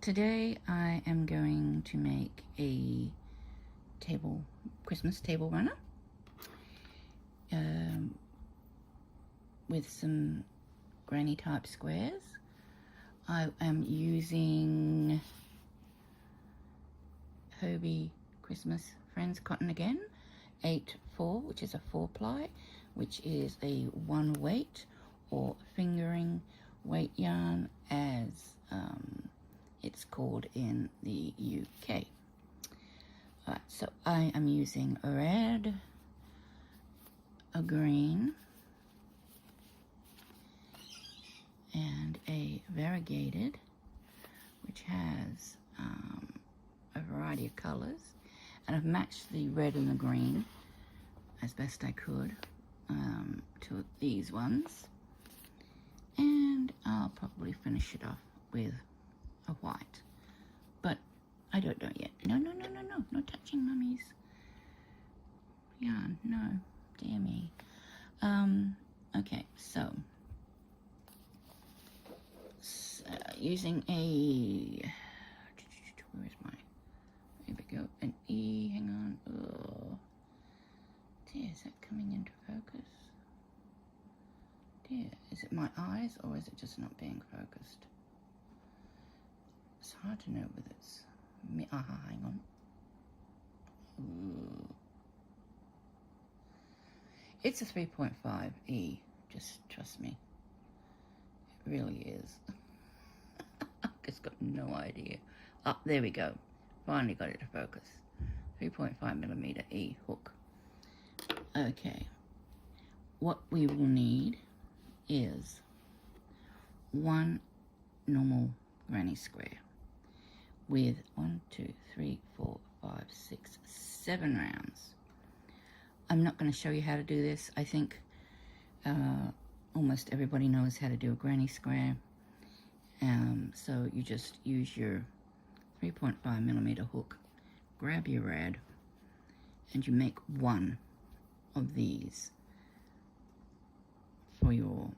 Today I am going to make a Christmas table runner with some granny type squares. I am using Hobie Christmas Friends cotton again, 8/4, which is a 4-ply, which is a 1 weight or fingering weight yarn, as it's called in the UK. Alright, so I am using a red, a green, and a variegated, which has a variety of colors, and I've matched the red and the green as best I could to these ones, and I'll probably finish it off with a white, but I don't know yet. No touching mummy's yarn, no, dear me. Okay, so using a, where is my, here we go, an E, hang on, oh dear, is that coming into focus? Dear, is it my eyes or is it just not being focused? It's hard to know whether it's me. Hang on. Ooh. It's a 3.5 E, just trust me. It really is. I've just got no idea. Oh, there we go. Finally got it to focus. 3.5mm E hook. Okay. What we will need is one normal granny square with 1, 2, 3, 4, 5, 6, 7 rounds. I'm not going to show you how to do this. I think almost everybody knows how to do a granny square. So you just use your 3.5mm hook, grab your rad, and you make one of these for your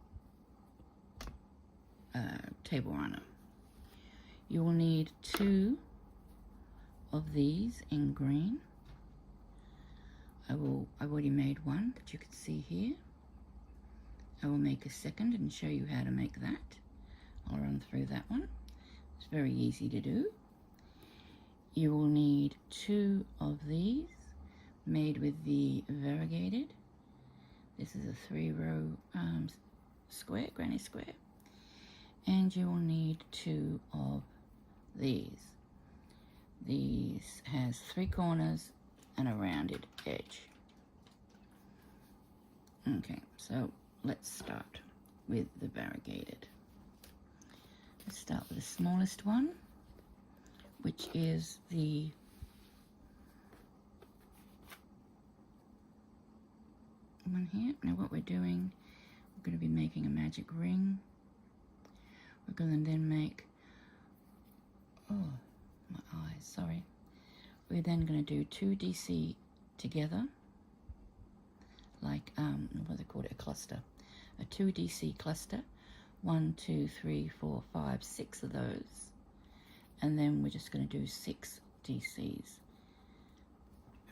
table runner. You will need 2 of these in green. I've already made one that you can see here. I will make a second and show you how to make that. I'll run through that one. It's very easy to do. You will need 2 of these made with the variegated. This is a 3-row square, granny square. And you will need 2 of these. These has 3 corners and a rounded edge. Okay, so let's start with the variegated. Let's start with the smallest one, which is the one here. Now what we're doing, we're going to be making a magic ring. We're going to then make, oh, my eyes, sorry. We're then going to do 2 DC together, like, what they call it, a cluster. A 2 DC cluster, 1, 2, 3, 4, 5, 6 of those. And then we're just going to do 6 DCs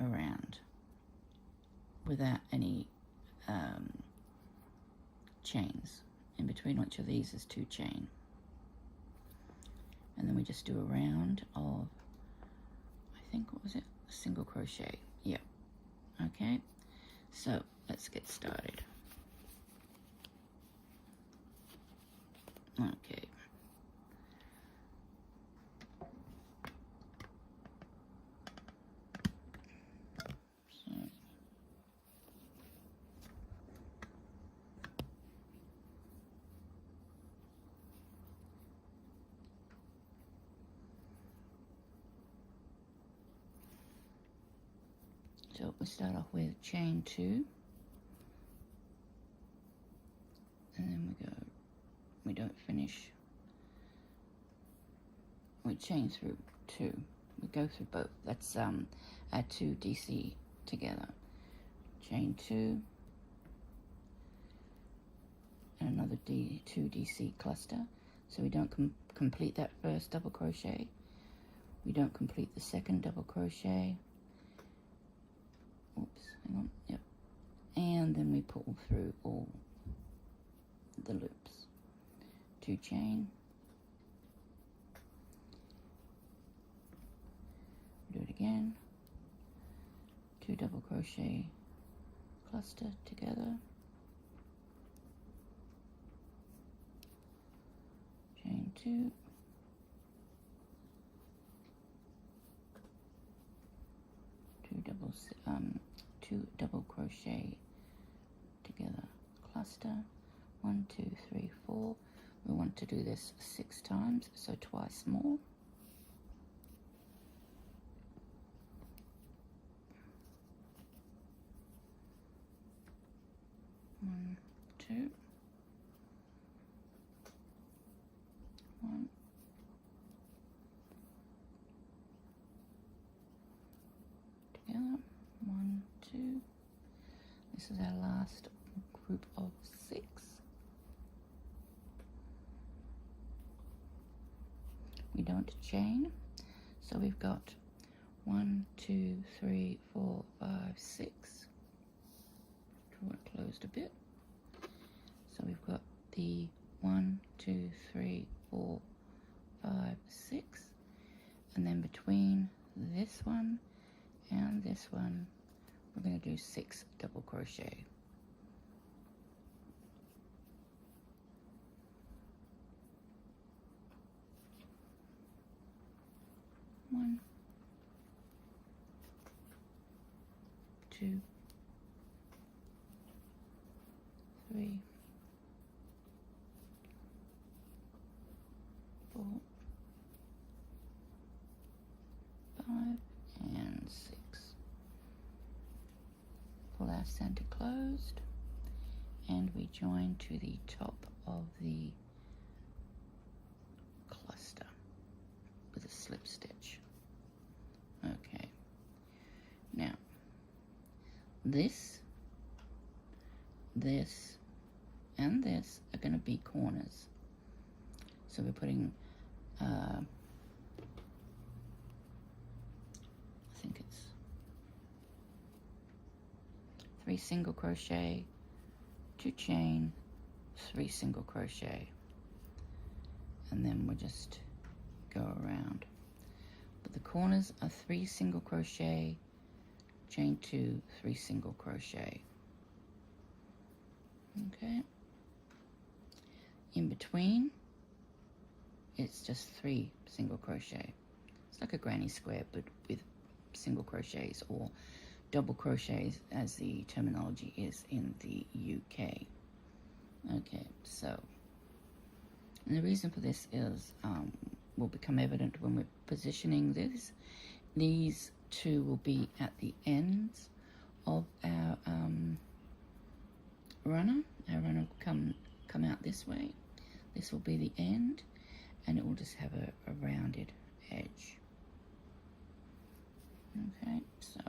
around without any chains. In between each of these is 2 chain. And then we just do a round of, I think, what was it? A single crochet. Yeah. Okay. So let's get started. Okay. So we start off with chain 2, and then we don't finish, we chain through 2, we go through both. That's our 2 DC together, chain 2, and another 2 DC cluster, so we don't complete that first double crochet, we don't complete the second double crochet. Oops, hang on, yep. And then we pull through all the loops. 2 chain. Do it again. 2 double crochet cluster together. Chain 2. 2 double crochet together, cluster. 1, 2, 3, 4. We want to do this 6 times, so twice more. 1, 2, 1, together, 1, 2. This is our last group of 6. We don't chain, so we've got 1, 2, 3, 4, 5, 6. Draw it closed a bit. So we've got the 1, 2, 3, 4, 5, 6, and then between this one and this one, we're going to do 6 double crochet. 1, 2, 3, 4, 5, and 6. Pull our center closed, and we join to the top of the cluster with a slip stitch. Okay, now this, and this are going to be corners. So we're putting, I think it's 3 single crochet, 2 chain, 3 single crochet, and then we'll just go around. But the corners are 3 single crochet, chain 2, 3 single crochet. Okay, in between it's just 3 single crochet. It's like a granny square but with single crochets, or double crochets as the terminology is in the UK. Okay, so, and the reason for this is will become evident when we're positioning this. These 2 will be at the ends of our runner. Our runner will come out this way. This will be the end, and it will just have a rounded edge. Okay, so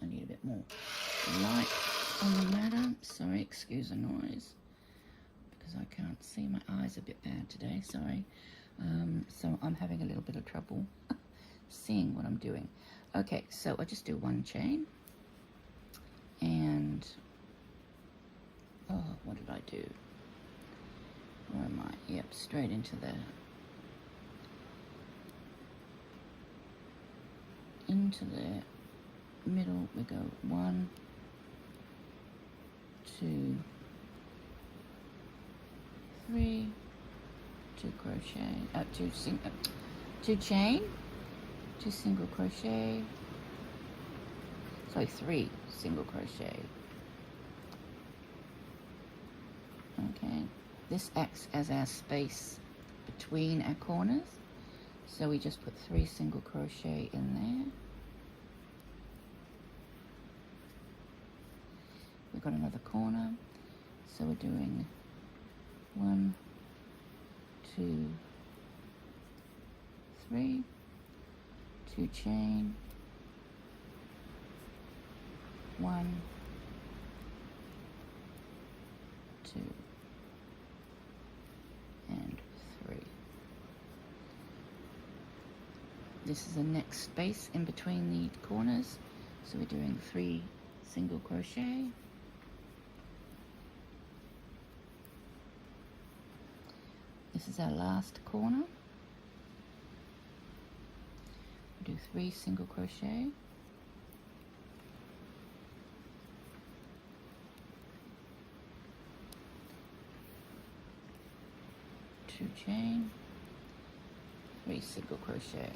I need a bit more light on the ladder. Sorry, excuse the noise, because I can't see. My eyes are a bit bad today, sorry. So I'm having a little bit of trouble seeing what I'm doing. Okay, so I just do 1 chain, and oh, what did I do? Where am I? Yep, straight into the middle. We go 1, 2, 3, 2 crochet, 2 chain, 2 single crochet, sorry, 3 single crochet. Okay, this acts as our space between our corners, so we just put 3 single crochet in there. We've got another corner, so we're doing 1, 2, 3, 2 chain, 1, 2, and This is the next space in between the corners, so we're doing 3 single crochet. This is our last corner. Do 3 single crochet, two chain, 3 single crochet.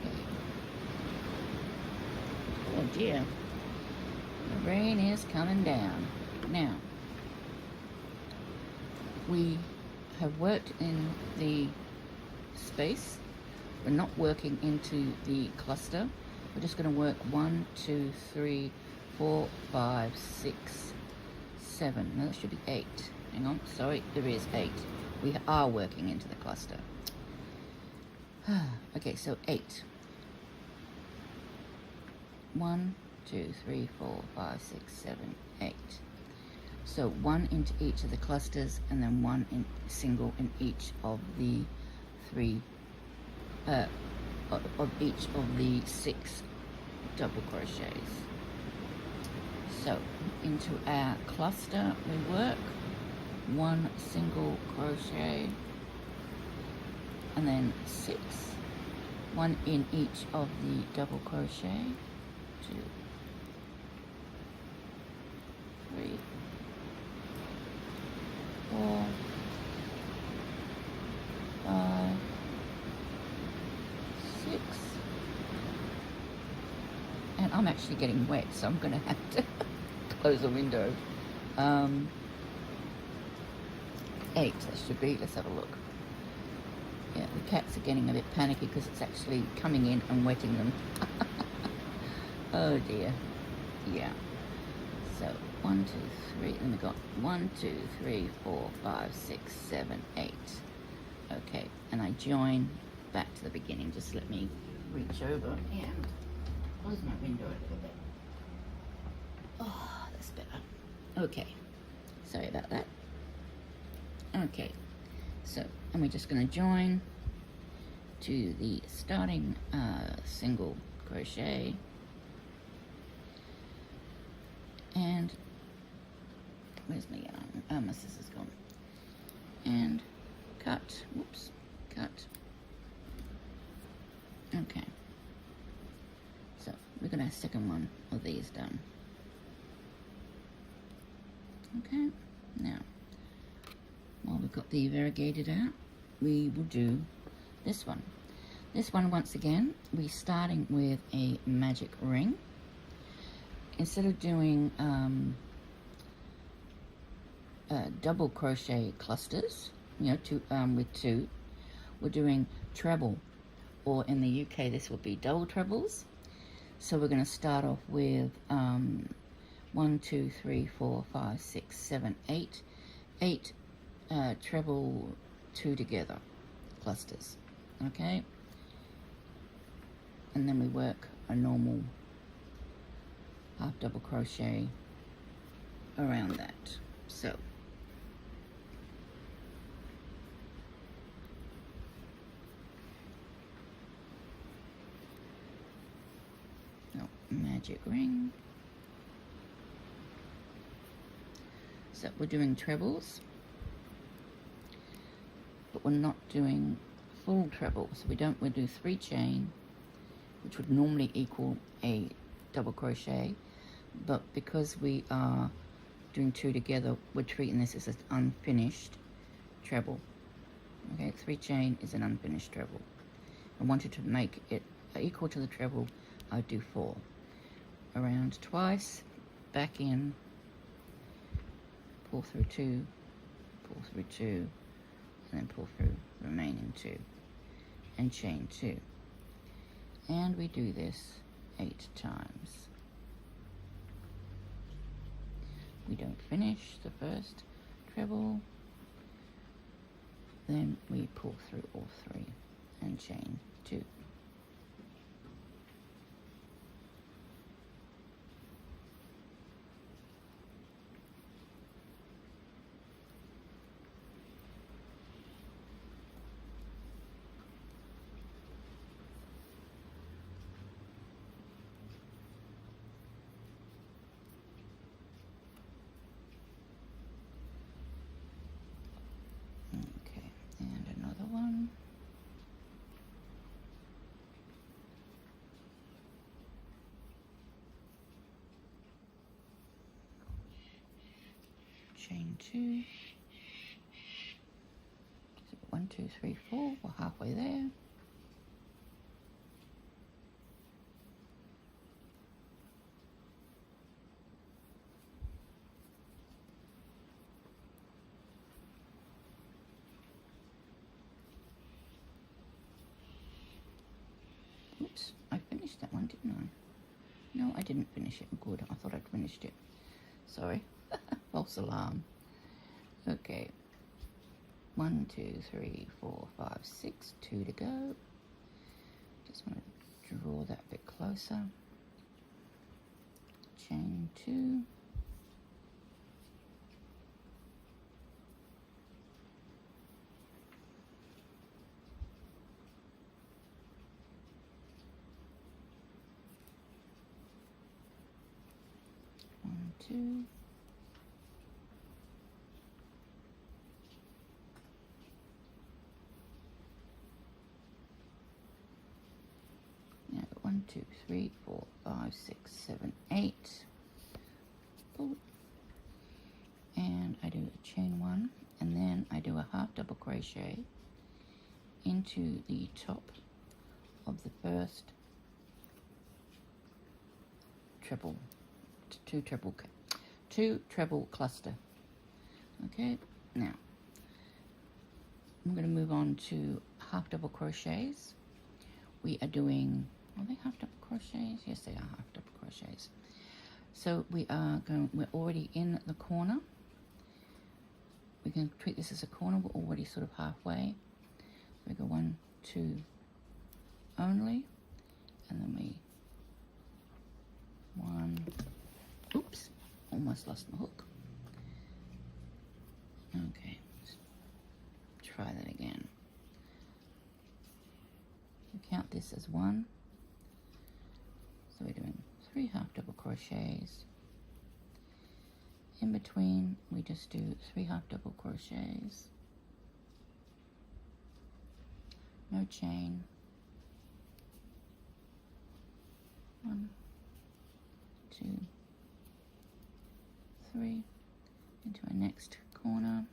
Okay. Oh dear, the rain is coming down. Now, we have worked in the space. We're not working into the cluster. We're just going to work 1, 2, 3, 4, 5, 6, 7. No, that should be 8. Hang on, sorry, there is 8. We are working into the cluster. Okay, so 8. 1, 2, 3, 4, 5, 6, 7, 8. So 1 into each of the clusters, and then 1 in single in each of the 3 of each of the 6 double crochets. So into our cluster we work 1 single crochet, and then 6, 1 in each of the double crochet, 2, 3, 4, 5, 6, and I'm actually getting wet, so I'm going to have to close the window. 8, that should be. Let's have a look. Yeah, the cats are getting a bit panicky because it's actually coming in and wetting them. Oh dear. Yeah. So 1, 2, 3, and we've got 1, 2, 3, 4, 5, 6, 7, 8. Okay, and I join back to the beginning. Just let me reach over and close my window a little bit. Oh, that's better. Okay, sorry about that. Okay, so, and we're just going to join to the starting single crochet, and where's my yarn? Oh, my scissors gone. And cut. Whoops, cut. Okay, so we're going to have a second one of these done. Okay, now while we've got the variegated out, we will do this one. This one, once again, we're starting with a magic ring. Instead of doing double crochet clusters, you know, with 2, we're doing treble, or in the UK this would be double trebles. So we're going to start off with 1, 2, 3, 4, 5, 6, 7, 8. 8 treble 2 together clusters, okay, and then we work a normal half double crochet around that. So magic ring. So we're doing trebles, but we're not doing full treble. So we'll do 3 chain, which would normally equal a double crochet, but because we are doing 2 together, we're treating this as an unfinished treble. Okay, 3 chain is an unfinished treble. I wanted to make it equal to the treble. I'd do 4. Around twice, back in, pull through 2, pull through 2, and then pull through the remaining 2, and chain 2. And we do this 8 times. We don't finish the first treble, then we pull through all 3 and chain 2. chain 2. So 1, 2, 3, 4. We're halfway there. Oops, I finished that one, didn't I? No, I didn't finish it. Good, I thought I'd finished it. Sorry, false alarm. Okay, 1, 2, 3, 4, 5, 6, 2 to go. Just want to draw that a bit closer. Chain 2. One, 2. Now 1, 2, 3, 4, 5, 6, 7, 8. Pull. And I do a chain 1, and then I do a half double crochet into the top of the first treble, two treble cluster. Okay, now I'm going to move on to half double crochets. We are doing, are they half double crochets? Yes, they are half double crochets. So we're already in the corner. We can treat this as a corner. We're already sort of halfway. So we go 1, 2 only, and then we 1. Oops, almost lost my hook. Okay, let's try that again. We count this as 1. So we're doing 3 half double crochets. In between, we just do 3 half double crochets. No chain. 1, 2, 3. Into our next corner.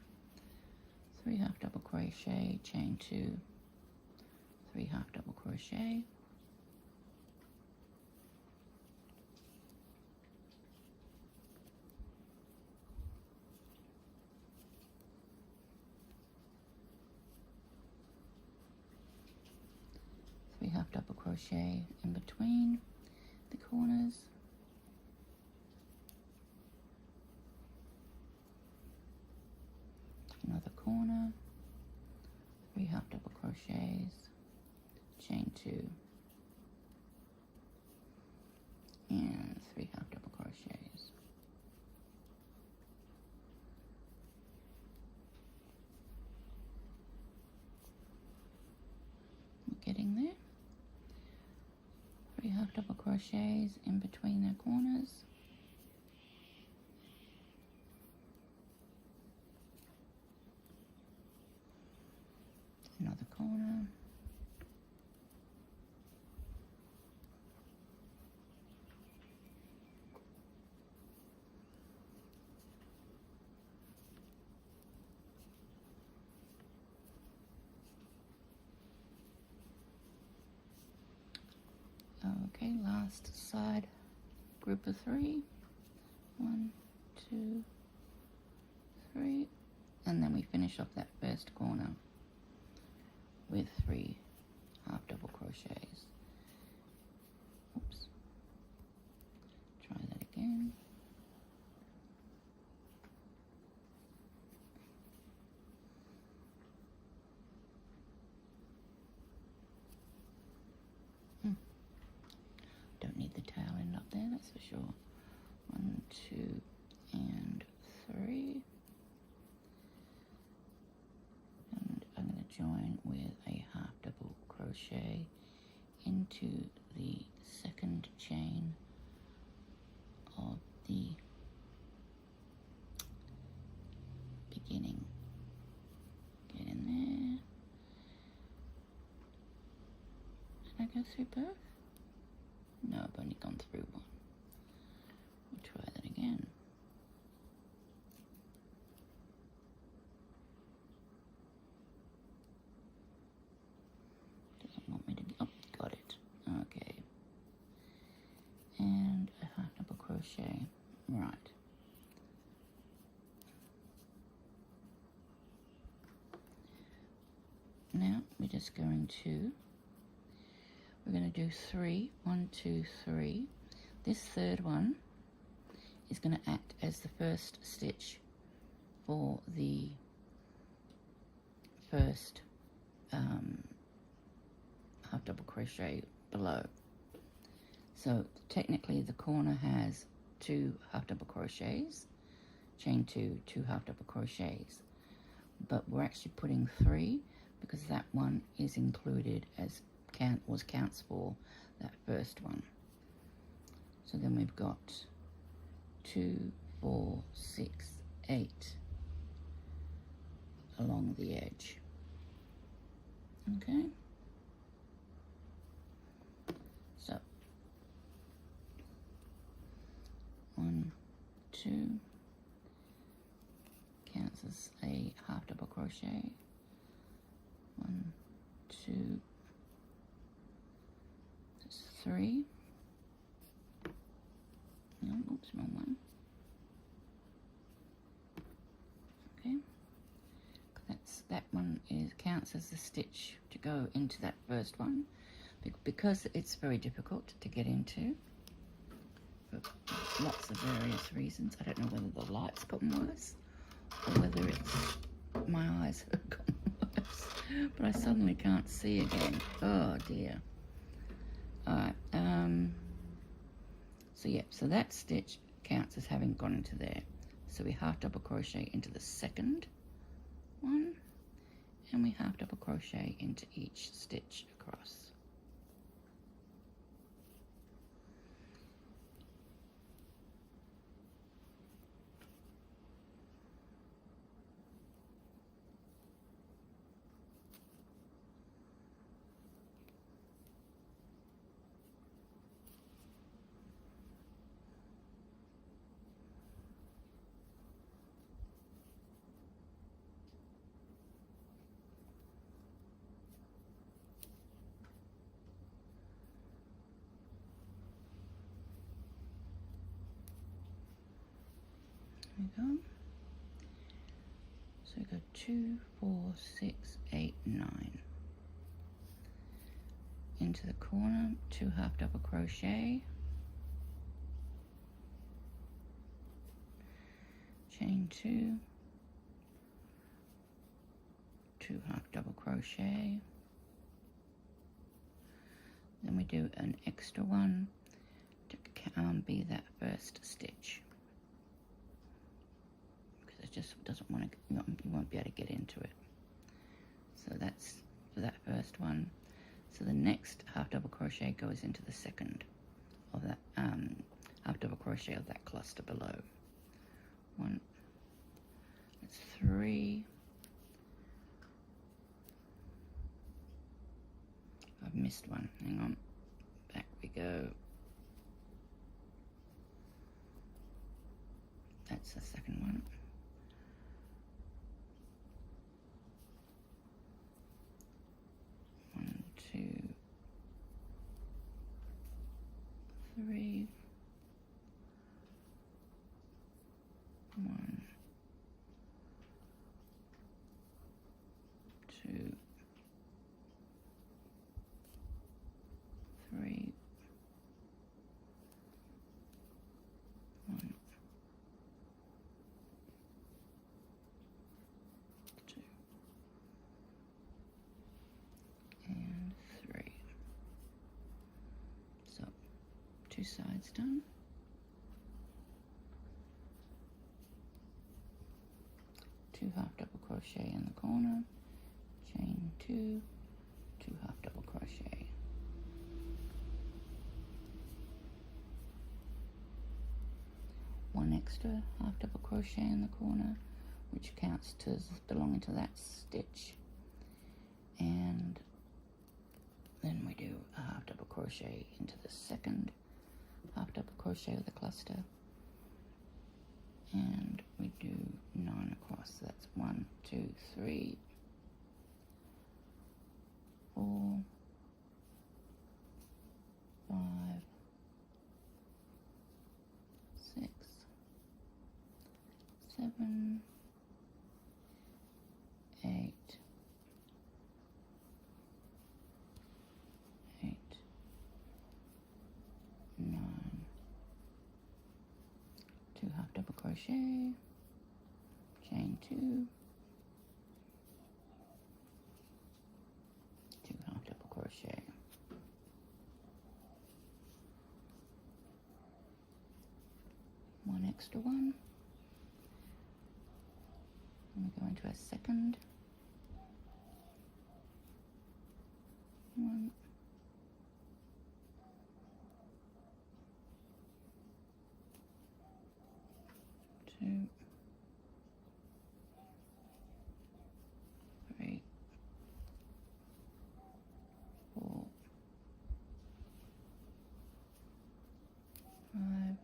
3 half double crochet, chain 2, 3 half double crochet. Half double crochet in between the corners. Another corner, 3 half double crochets, chain 2, and 3 half double crochets. We're getting there. 3 half double crochets in between their corners. Another corner. Okay, last side group of 3. 1, 2, 3, and then we finish off that first corner with 3 half double crochets. Oops. Try that again. Don't need the tail end up there, that's for sure. 1, 2, and 3. And I'm going to join with a half double crochet into the second chain of the beginning. Get in there. Did I go through both? No, I've only gone through one. We'll try that again. just going to, we're going to do 3, 1, 2, 3. This third one is going to act as the first stitch for the first half double crochet below. So technically the corner has 2 half double crochets, chain 2, 2 half double crochets, but we're actually putting 3 because that one is included as counts for that first one. So then we've got 2, 4, 6, 8 along the edge. Okay, so 1, 2 counts as a half double crochet. 1, 2, that's 3. No, oops, wrong one. Okay, that one counts as the stitch to go into that first one, because it's very difficult to get into for lots of various reasons. I don't know whether the light's gotten worse or whether it's my eyes have gotten worse, but I suddenly can't see again. Oh dear. Alright, so yeah, so that stitch counts as having gone into there. So we half double crochet into the second one, and we half double crochet into each stitch across. There we go. So we go 2, 4, 6, 8, 9. Into the corner, 2 half double crochet, chain 2, 2 half double crochet. Then we do an extra one to be that first stitch, because it just doesn't want to, you won't be able to get into it. So that's for that first one. So the next half double crochet goes into the second of that half double crochet of that cluster below. 1, that's 3. I've missed one, hang on, back we go. That's the second one. 1, 2, 3. 1, 2, 3. 1, 2, and 3. So 2 sides done. 2 half double crochet in the corner, chain 2, 2 half double crochet. One extra half double crochet in the corner, which counts to belonging to that stitch, and then we do a half double crochet into the second half double crochet of the cluster, and we do 9 across. So that's 1, 2, 3, 4, 5, 6, 7, 8, crochet, chain 2, 2 half double crochet, one extra one, and we go into our second, 1, 2, 3, 4, 5,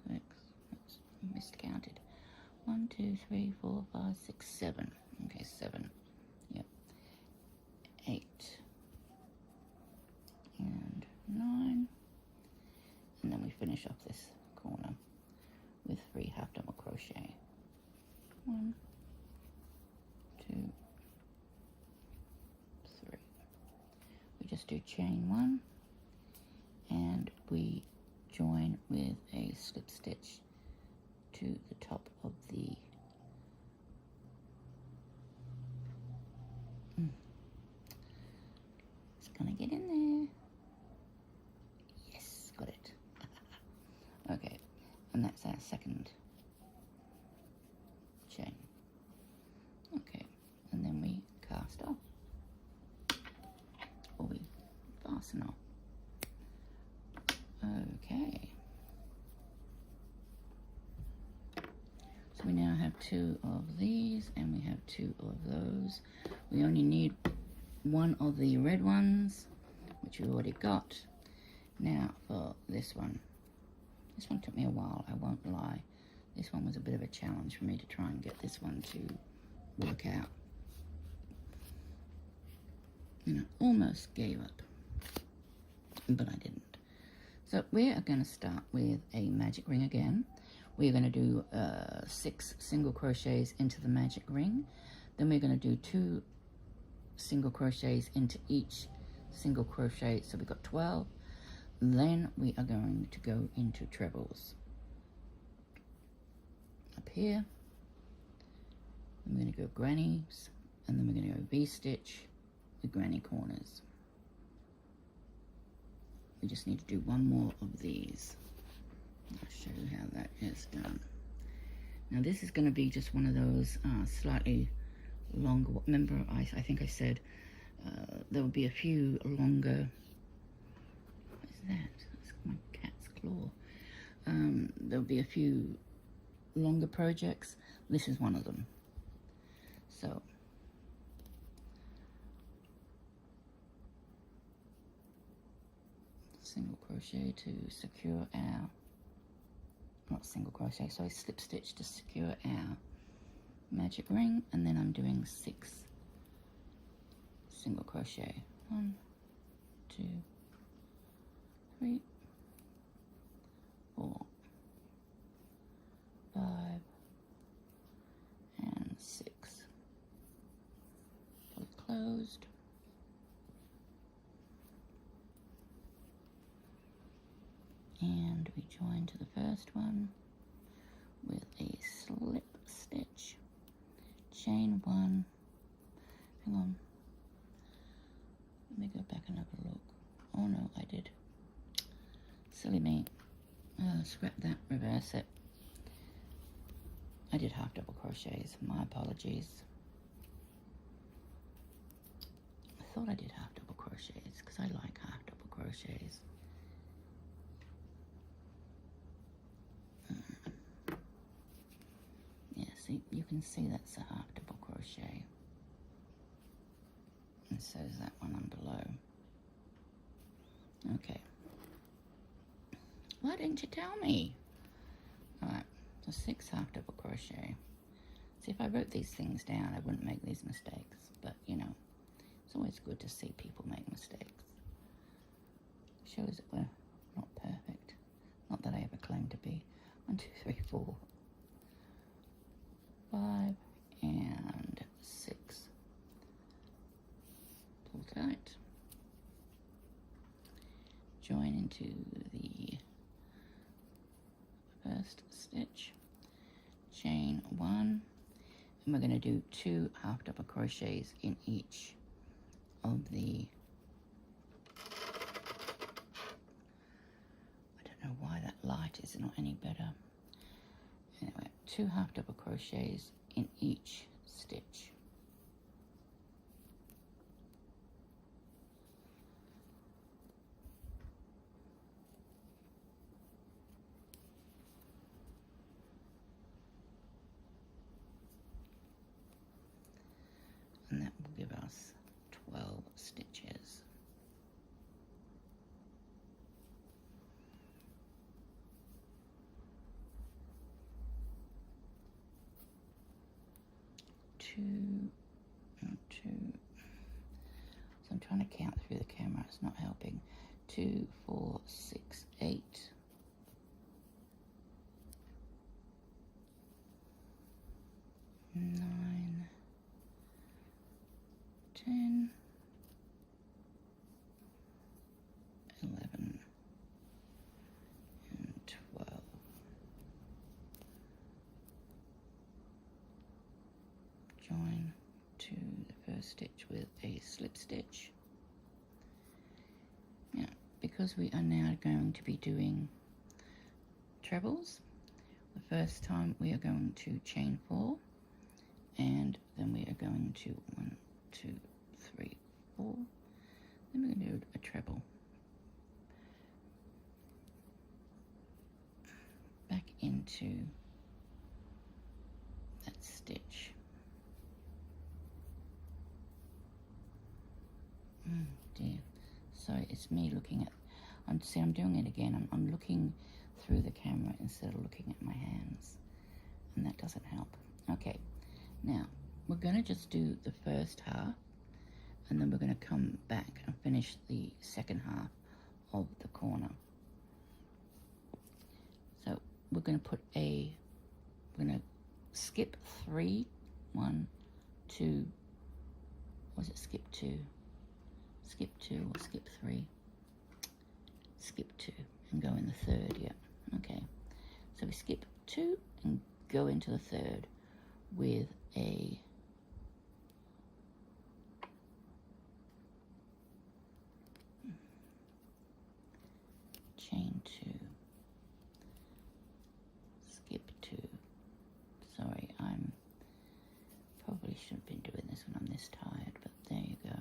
6, oops, miscounted. 1, 2, 3, 4, 5, 6, 7. Okay, 7. Yep. 8 and 9. And then we finish off this corner with 3 half double crochet. 1, 2, 3. We just do chain 1 and we join with a slip stitch to the top of the it's gonna get in there. Yes, got it. Okay, and that's our second chain. Okay, and then we cast off, or we fasten off. Okay, so we now have 2 of these and we have 2 of those. We only need 1 of the red ones, which we already got. Now for this one took me a while, I won't lie. This one was a bit of a challenge for me to try and get this one to work out. And I almost gave up, but I didn't. So we are going to start with a magic ring again. We're going to do 6 single crochets into the magic ring. Then we're going to do 2 single crochets into each single crochet, so we've got 12. Then we are going to go into trebles up here. I'm going to go grannies, and then we're going to go V-stitch with granny corners. We just need to do 1 more of these. I'll show you how that is done. Now this is going to be just one of those slightly longer. Remember, I think I said there will be a few longer. What is that? That's my cat's claw. There'll be a few longer projects. This is one of them. So single crochet to secure our, not single crochet, sorry, slip stitch to secure our magic ring, and then I'm doing 6 single crochet. 1, 2, 3, 4, 5, and 6. Pull it closed. And we join to the first one with a slip stitch, chain 1, hang on, let me go back and have a look. Oh no, I did, silly me, scrap that, reverse it. I did half double crochets, my apologies. I thought I did half double crochets because I like half double crochets. You can see that's a half double crochet, and so is that one on below. Okay, why didn't you tell me? Alright, so 6 half double crochet. See, if I wrote these things down I wouldn't make these mistakes, but you know, it's always good to see people make mistakes. Shows that we're not perfect, not that I ever claim to be. 1, 2, 3, 4, 5 and 6. Pull tight. Join into the first stitch, chain 1, and we're going to do 2 half double crochets in each of the, I don't know why that light is not any better. Anyway, 2 half double crochets in each stitch. And that will give us 12 stitches. Two, so I'm trying to count through the camera, it's not helping. 2, 4, 6, 8. 9, 10, 11, and 12. Join to the first stitch with a slip stitch. Now, because we are now going to be doing trebles, the first time we are going to chain 4, and then we are going to 1, 2, 3, 4. Then we're going to do a treble. Back into that stitch. Dear. Sorry, it's me looking at, I'm doing it again. I'm looking through the camera instead of looking at my hands, and that doesn't help. Okay, now we're going to just do the first half, and then we're going to come back and finish the second half of the corner. So we're going to we're going to skip 3, 1, 2, was it skip 2? Skip 2 or skip 3? Skip 2 and go in the third, yeah. Okay, so we skip 2 and go into the third with a chain 2, skip 2. Sorry, I'm probably shouldn't have been doing this when I'm this tired, but there you go.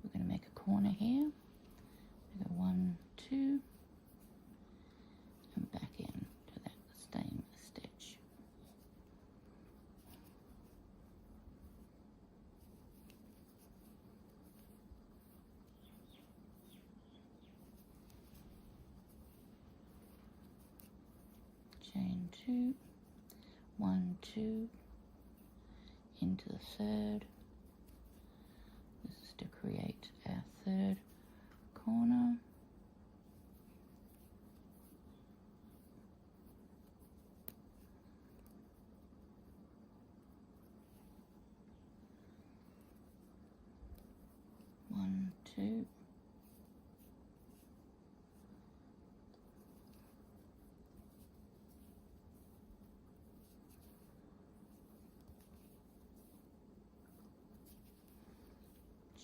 We're going to make a corner here. We go 1, 2, and back in to that same stitch. Chain 2, 1, 2, into the third. This is to create our third corner. One, two.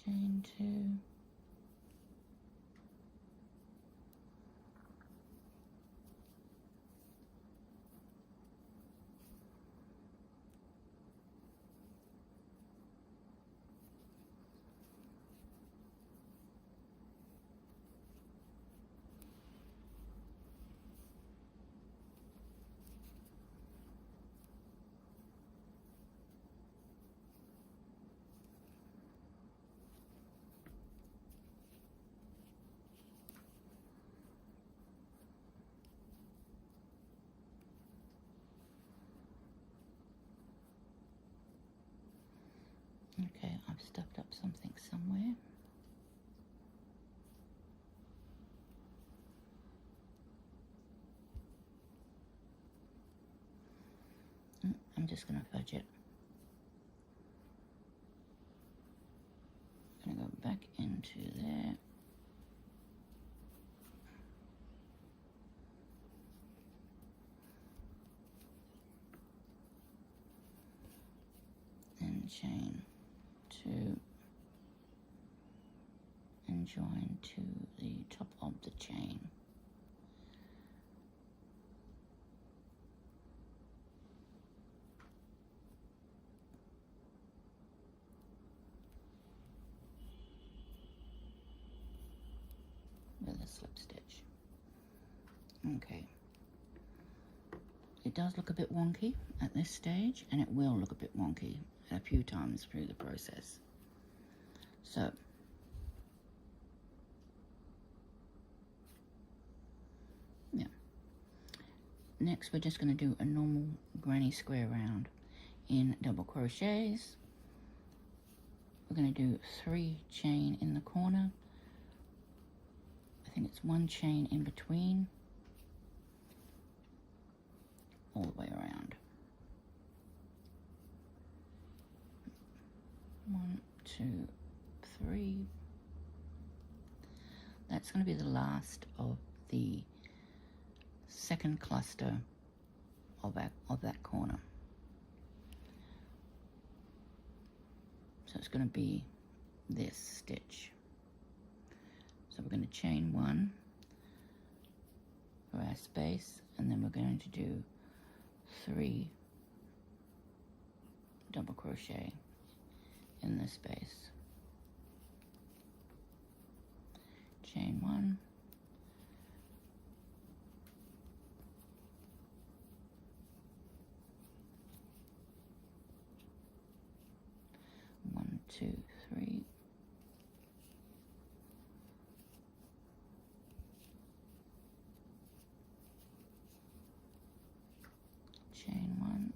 Chain 2. Okay, I've stuffed up something somewhere. I'm just going to fudge it. I'm going to go back into there. and chain 2 and join to the top of the chain. With a slip stitch. Okay. It does look a bit wonky at this stage, and it will look a bit wonky a few times through the process. So, yeah. Next, we're just going to do a normal granny square round in double crochets. We're going to do 3 chain in the corner. I think it's 1 chain in between, all the way around. 1, 2, 3. That's going to be the last of the second cluster of that corner. So it's going to be this stitch. So we're going to chain 1 for our space, and then we're going to do 3 double crochet in the space. Chain 1, one, 2, 3, chain 1,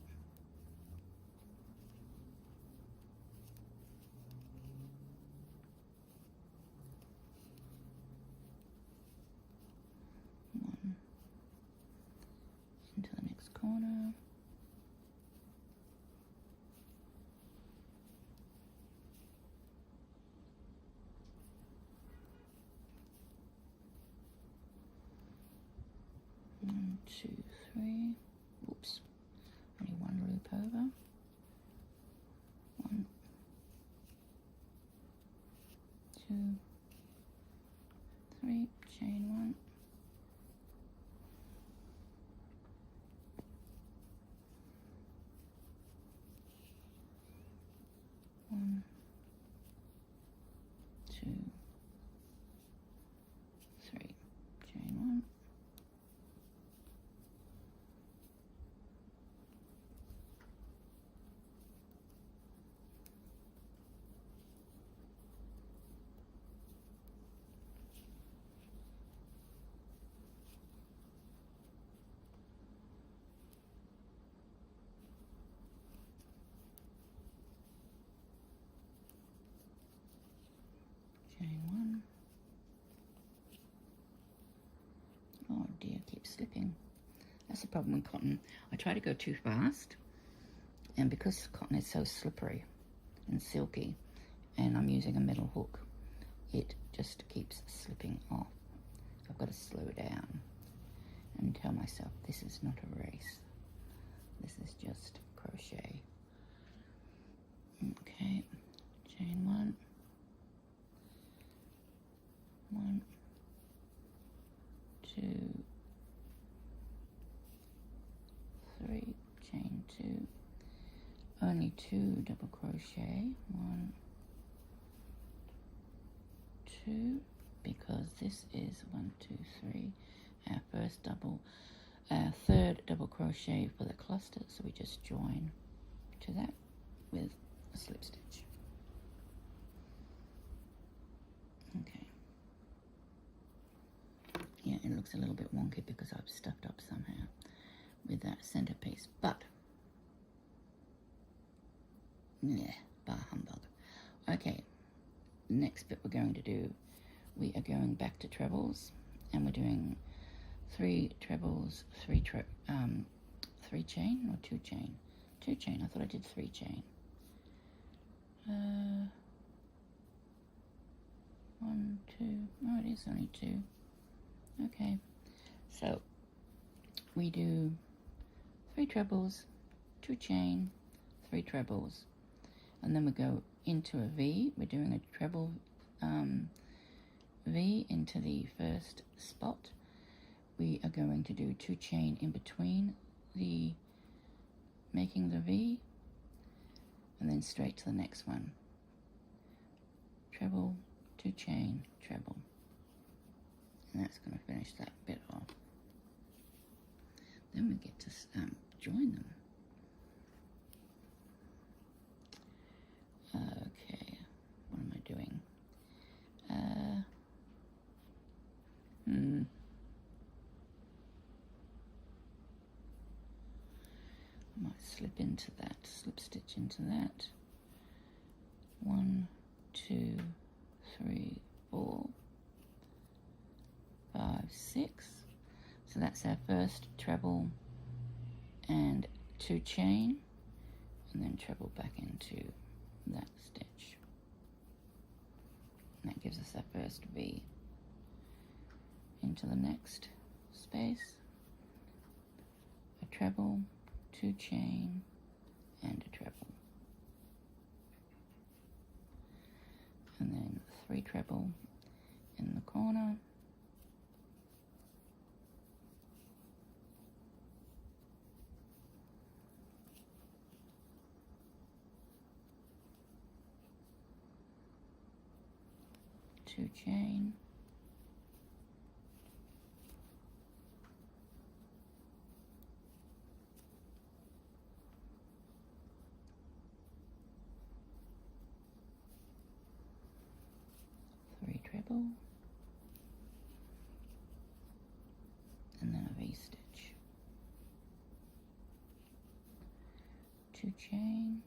into the next corner, one, 2, 3. Whoops, only 1 loop over. 1, 2, 3, chain 1. 1, 2, 3, chain 1. Chain 1. Oh dear, keeps slipping. That's the problem with cotton. I try to go too fast, and because cotton is so slippery and silky, and I'm using a metal hook, it just keeps slipping off. So I've got to slow down and tell myself this is not a race. This is just crochet. Okay, chain 1. 1, 2, 3, chain 2, only 2 double crochet, 1, 2, because this is 1, 2, 3, our third double crochet for the cluster, so we just join to that with a slip stitch. Okay. Yeah, it looks a little bit wonky because I've stuffed up somehow with that centerpiece, but yeah, bar humbug. Okay, next bit we're going to do, we are going back to trebles, and we're doing 3 trebles, 3 chain or 2 chain? 2 chain. I thought I did 3 chain. 1, 2. Oh, it is only 2. Okay, so we do 3 trebles, 2 chain, 3 trebles, and then we go into a V. We're doing a treble V into the first spot. We are going to do 2 chain in between the making the V, and then straight to the next one. Treble, 2 chain, treble, and that's going to finish that bit off. Then we get to join them. Okay, what am I doing? I might slip into that, slip stitch into that. 1, 2, 3, 4, 5, 6. So that's our first treble and 2 chain, and then treble back into that stitch. And that gives us our first V. Into the next space, a treble, 2 chain, and a treble. And then 3 treble in the corner. Two chain, three treble, and then a V stitch, 2 chain,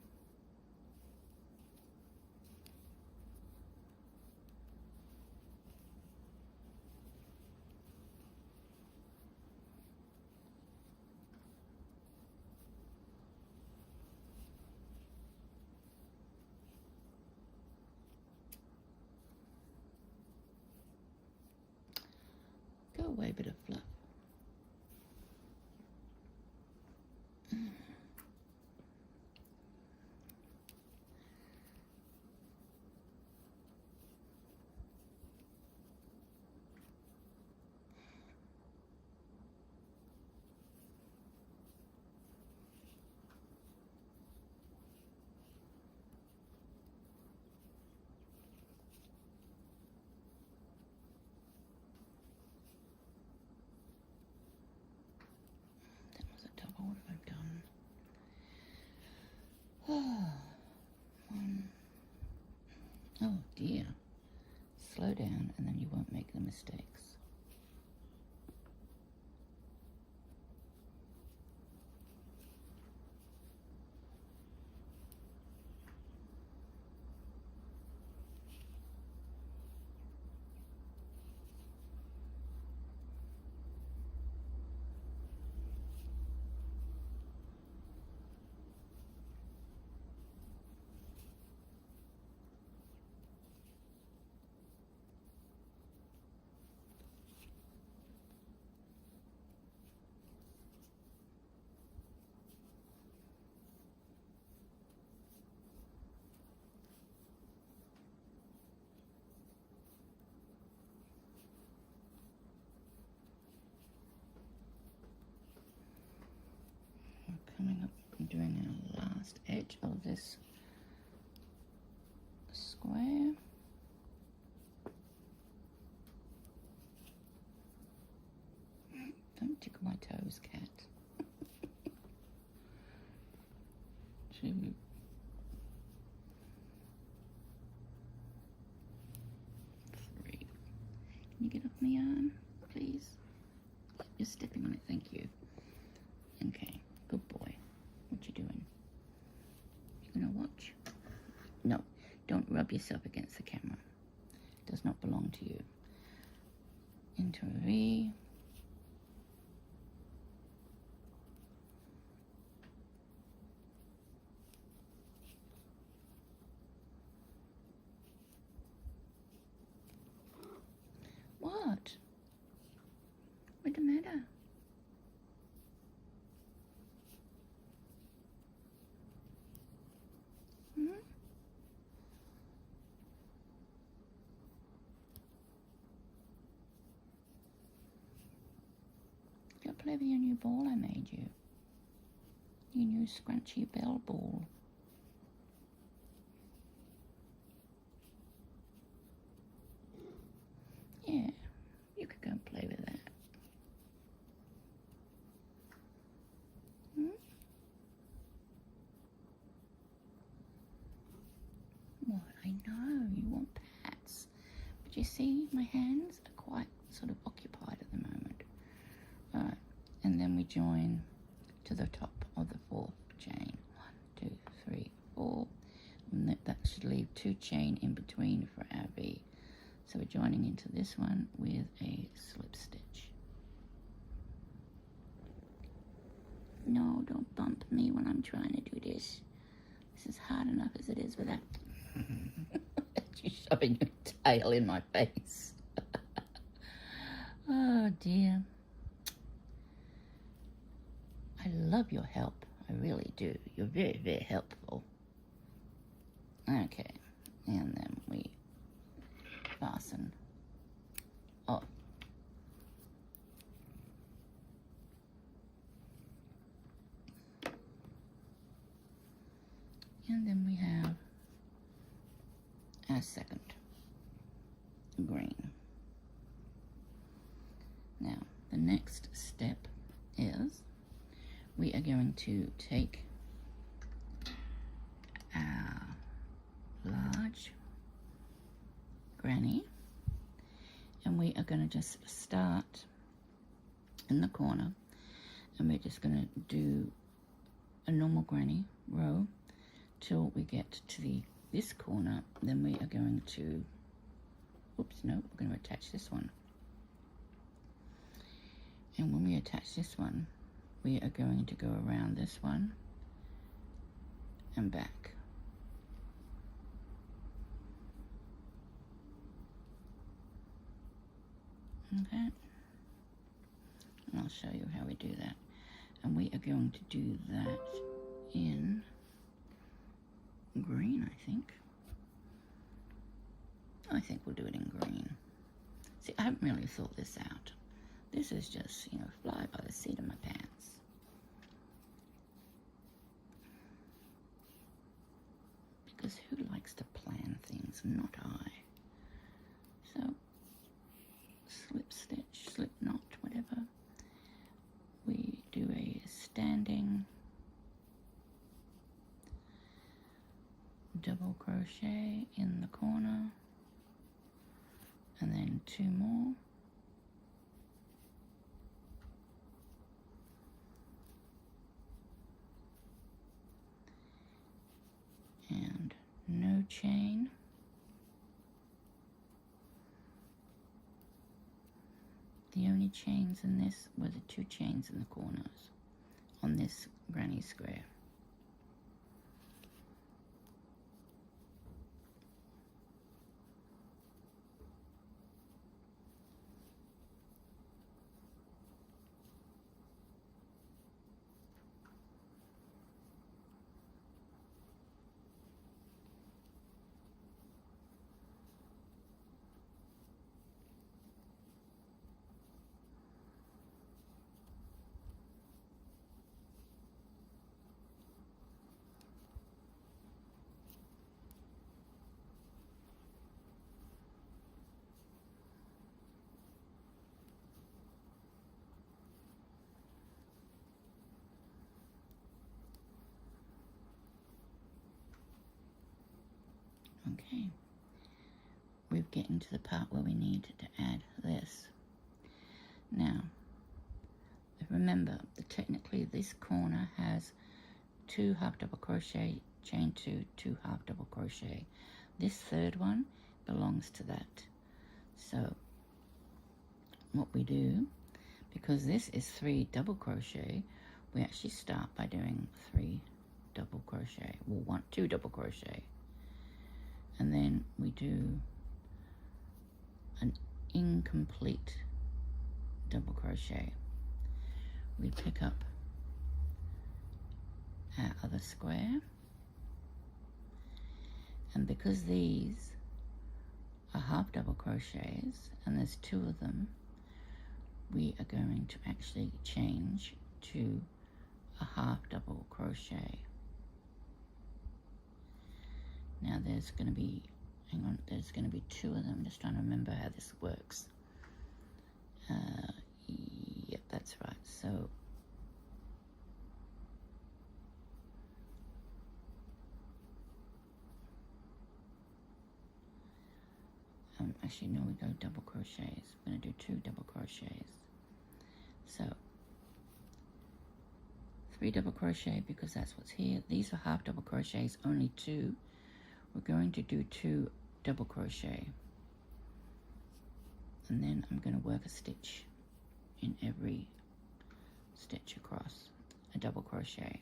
go away, bit of fluff. What have I done? Oh dear. Slow down and then you won't make the mistakes. Coming up and doing our last edge of this square. Don't tickle my toes, cat. 2, 3. Can you get off my arm, please? You're stepping on it, thank you. Okay. Good boy. What you doing? You gonna watch? No, don't rub yourself against the camera. It does not belong to you. Into a V. What? What's the matter? play with your new ball I made you. Your new scrunchy bell ball. Yeah, you could go and play with that. Hmm? What? I know, you want pats. But you see, my hands are quite sort of occupied at the moment. Alright, and then we join to the top of the fourth chain. 1, 2, 3, 4. And that should leave 2 chain in between for our V. So we're joining into this one with a slip stitch. No, don't bump me when I'm trying to do this. This is hard enough as it is without you shoving your tail in my face. Oh dear. I love your help. I really do. You're very, very helpful. Okay, and then we fasten up. And then we have our second green. Now, the next step is we are going to take our large granny and we are going to just start in the corner and we're just going to do a normal granny row till we get to this corner. Then we are going to, oops, no, we're going to attach this one. And when we attach this one, we are going to go around this one and back. Okay, and I'll show you how we do that. And we are going to do that in green, I think. I think we'll do it in green. See, I haven't really thought this out. This is just, you know, fly by the seat of my pants. Because who likes to plan things? Not I. So, slip stitch, slip knot, whatever. We do a standing double crochet in the corner and then 2 more. And no chain. The only chains in this were the 2 chains in the corners on this granny square. Okay, we're getting to the part where we need to add this. Now, remember that technically this corner has 2 half double crochet, chain 2, 2 half double crochet. This third one belongs to that. So what we do, because this is 3 double crochet, we actually start by doing 3 double crochet. We'll want 2 double crochet. And then we do an incomplete double crochet. We pick up our other square, and because these are half double crochets and there's 2 of them, we are going to actually change to a half double crochet. Now there's going to be, hang on, there's going to be 2 of them. I'm just trying to remember how this works. Yep, that's right. So actually no, we go double crochets. We're going to do 2 double crochets. So 3 double crochet, because that's what's here. These are half double crochets, only 2. We're going to do 2 double crochet, and then I'm going to work a stitch in every stitch across, a double crochet.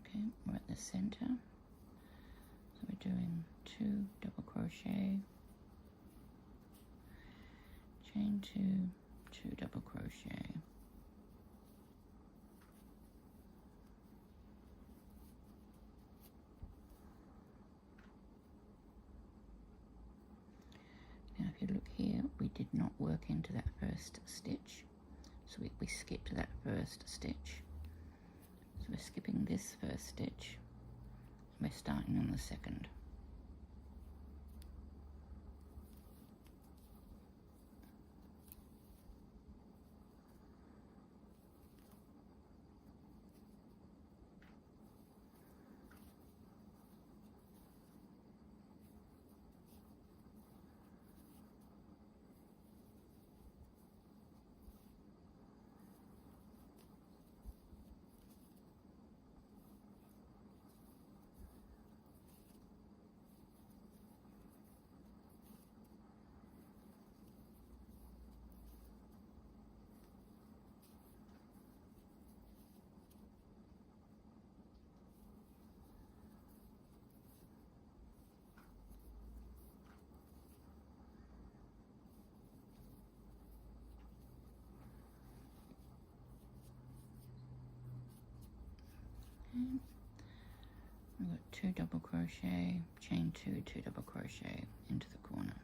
Okay, we're at the center, so we're doing 2 double crochet, chain 2, 2 double crochet. Now if you look here, we did not work into that first stitch, so we skipped that first stitch. So we're skipping this first stitch, and we're starting on the second. Okay. We've got 2 double crochet, chain 2, 2 double crochet into the corner.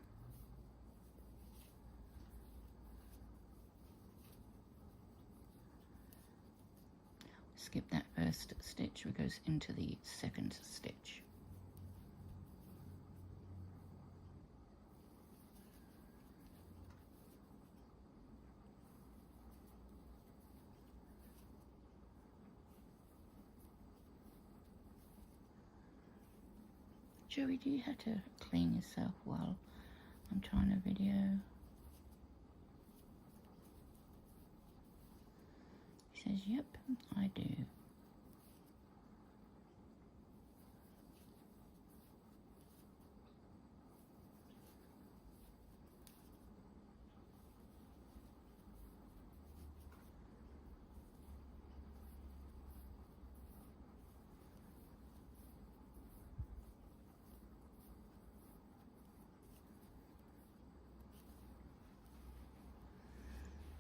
Skip that first stitch, which goes into the second stitch. Joey, do you have to clean yourself while I'm trying to video? He says, yep, I do.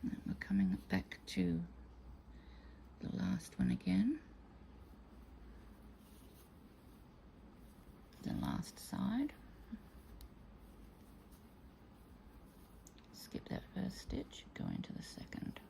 Now we're coming back to the last one again. The last side. Skip that first stitch, go into the second.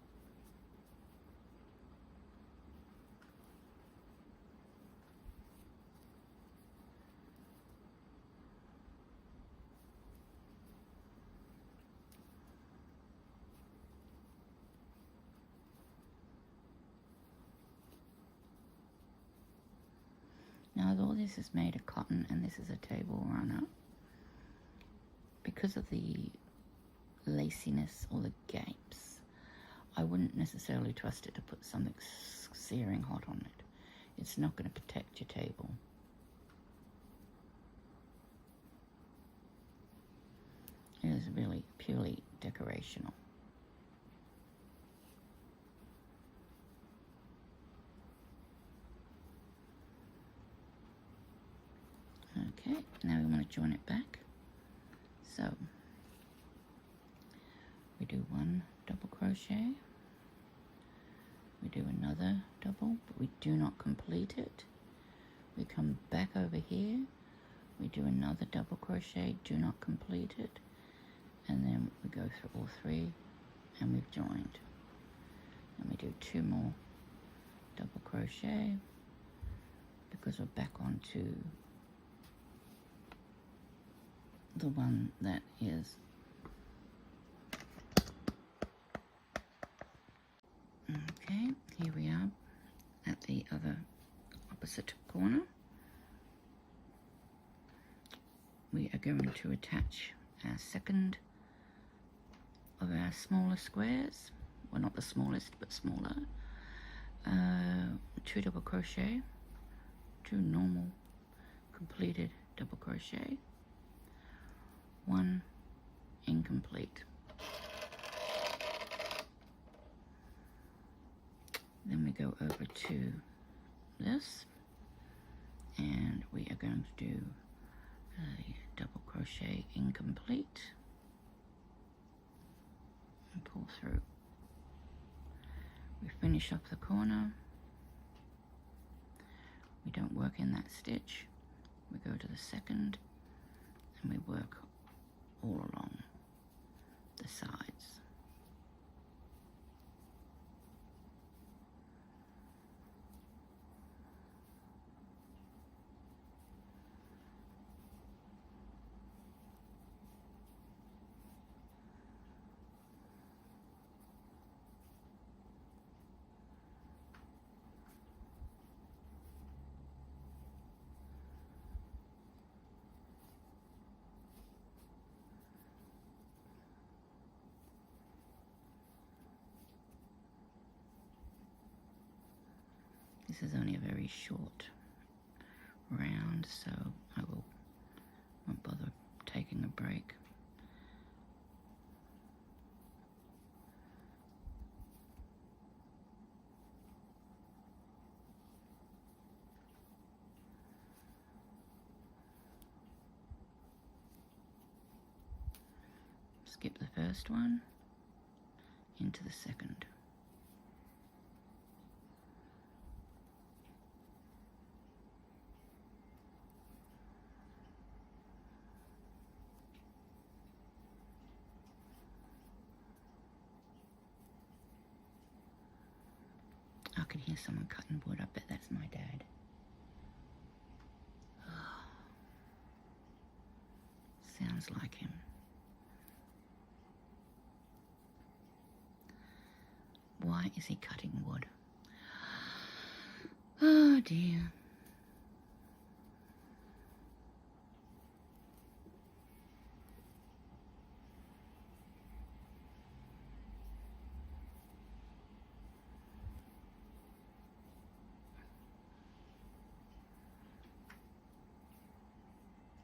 Now all this is made of cotton and this is a table runner, because of the laciness or the gapes, I wouldn't necessarily trust it to put something searing hot on it. It's not going to protect your table. It is really purely decorational. Okay, now we want to join it back. So we do one double crochet, we do another double, but we do not complete it. We come back over here, we do another double crochet, do not complete it, and then we go through all three and we've joined. And we do 2 more double crochet because we're back onto the one that is okay. Here we are at the other opposite corner. We are going to attach our second of our smaller squares, well, not the smallest but smaller. 2 double crochet, 2 normal completed double crochet, 1 incomplete. Then we go over to this and we are going to do a double crochet incomplete and pull through. We finish off the corner. We don't work in that stitch. We go to the second and we work all along the sides. This is only a very short round, so I won't bother taking a break. Skip the first one into the second. I can hear someone cutting wood. I bet that's my dad. Oh, sounds like him. Why is he cutting wood? Oh dear.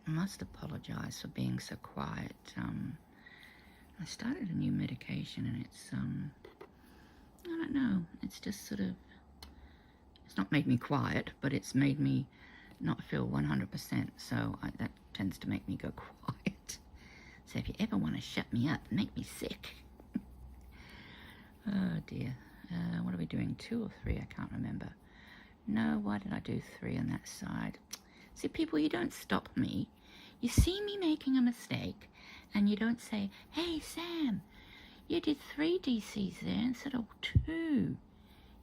I must apologize for being so quiet. I started a new medication and it's, I don't know, it's just sort of, it's not made me quiet, but it's made me not feel 100%, so that tends to make me go quiet. So if you ever want to shut me up, make me sick. Oh dear. What are we doing, 2 or 3? I can't remember. No, why did I do 3 on that side? See, people, you don't stop me. You see me making a mistake, and you don't say, hey, Sam, you did 3 DCs there instead of 2.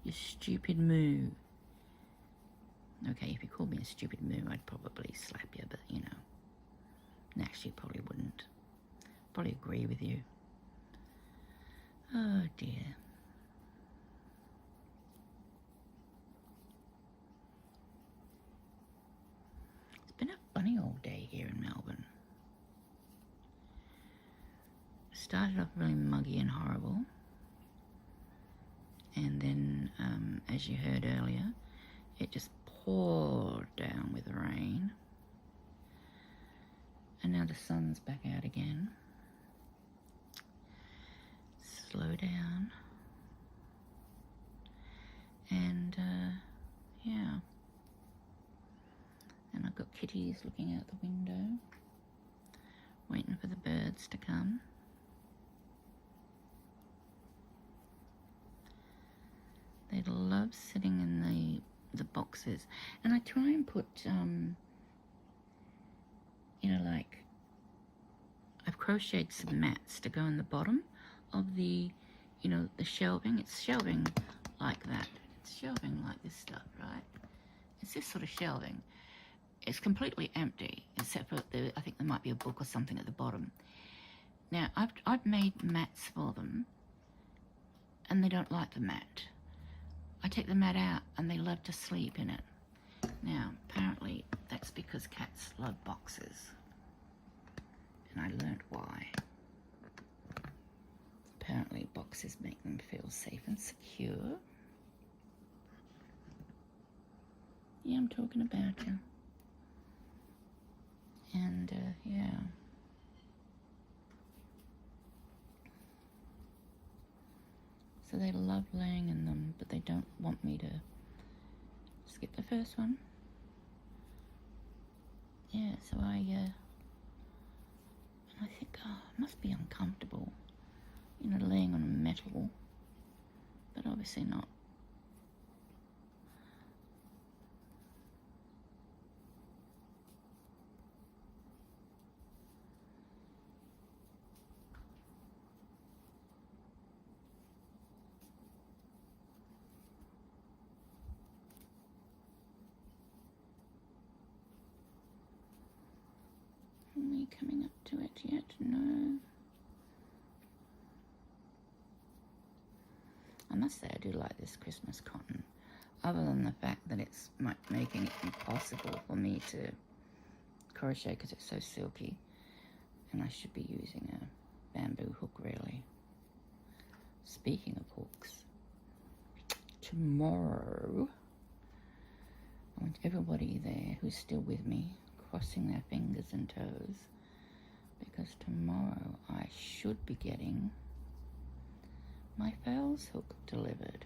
You stupid moo. Okay, if you called me a stupid moo, I'd probably slap you, but, you know. Actually, probably wouldn't. Probably agree with you. Oh, dear. It's been a funny old day here in Melbourne. started off really muggy and horrible, and then as you heard earlier, it just poured down with rain, and now the sun's back out again. Slow down, and yeah, and I've got kitties looking out the window waiting for the birds to come. They love sitting in the boxes, and I try and put you know, like I've crocheted some mats to go in the bottom of the, you know, the shelving. It's shelving like that. It's shelving like this stuff, right? It's this sort of shelving. It's completely empty, except for I think there might be a book or something at the bottom. Now, I've made mats for them, and they don't like the mat. I take the mat out, and they love to sleep in it. Now, apparently, that's because cats love boxes, and I learnt why. Apparently, boxes make them feel safe and secure. Yeah, I'm talking about you. And, yeah. So they love laying in them, but they don't want me to skip the first one. Yeah, so and I think, oh, it must be uncomfortable, you know, laying on metal, but obviously not. Are we coming up to it yet? No. I must say I do like this Christmas cotton, other than the fact that it's making it impossible for me to crochet because it's so silky, and I should be using a bamboo hook really. Speaking of hooks, tomorrow I want everybody there who's still with me crossing their fingers and toes, because tomorrow I should be getting my fowls hook delivered.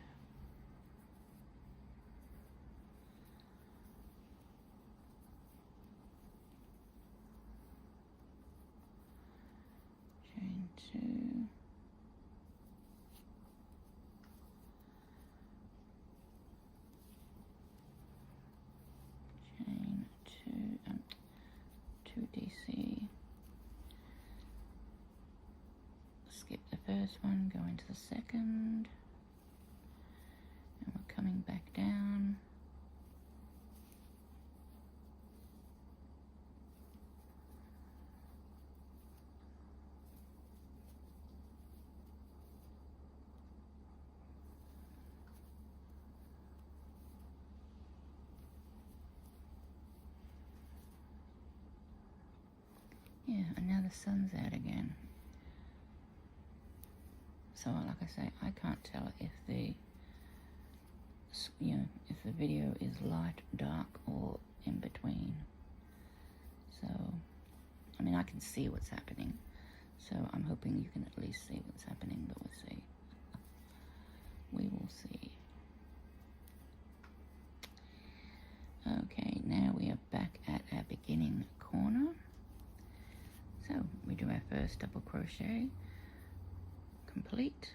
Chain 2, chain 2 DC, skip the first one, go into the second, and we're coming back down. Yeah, and now the sun's out again. So, like I say, I can't tell if the, you know, if the video is light, dark, or in between. So, I mean, I can see what's happening. So I'm hoping you can at least see what's happening, but we'll see. We will see. Okay, now we are back at our beginning corner. So we do our first double crochet, complete.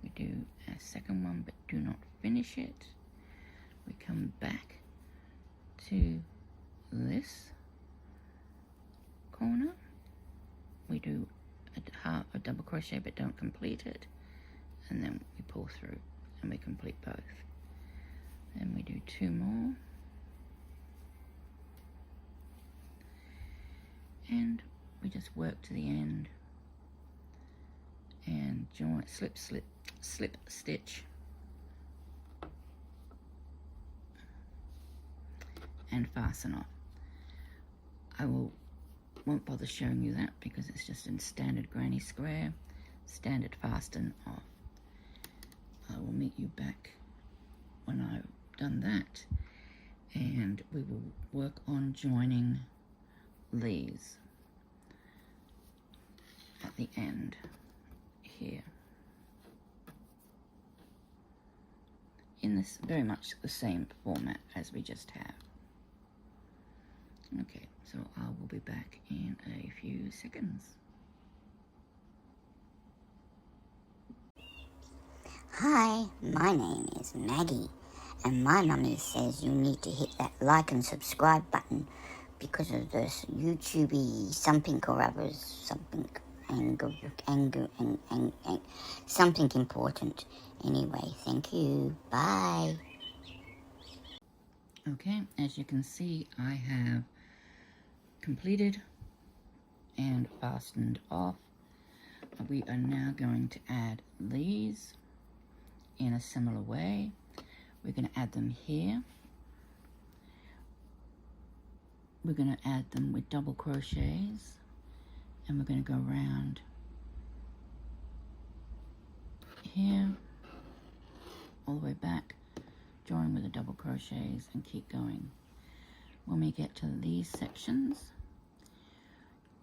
We do our second one, but do not finish it. We come back to this corner. We do a double crochet, but don't complete it. And then we pull through and we complete both. Then we do 2 more. And we just work to the end and join, slip, stitch, and fasten off. I will won't bother showing you that because it's just in standard granny square, standard fasten off. I will meet you back when I've done that, and we will work on joining these at the end here in this very much the same format as we just have. Okay, so I will be back in a few seconds. Hi, my name is Maggie, and my mummy says you need to hit that like and subscribe button because of this YouTubey something or others, something something important. Anyway, thank you. Bye. Okay, as you can see, I have completed and fastened off. We are now going to add these in a similar way. We're going to add them here. We're going to add them with double crochets, and we're going to go around here all the way back, join with the double crochets and keep going. When we get to these sections,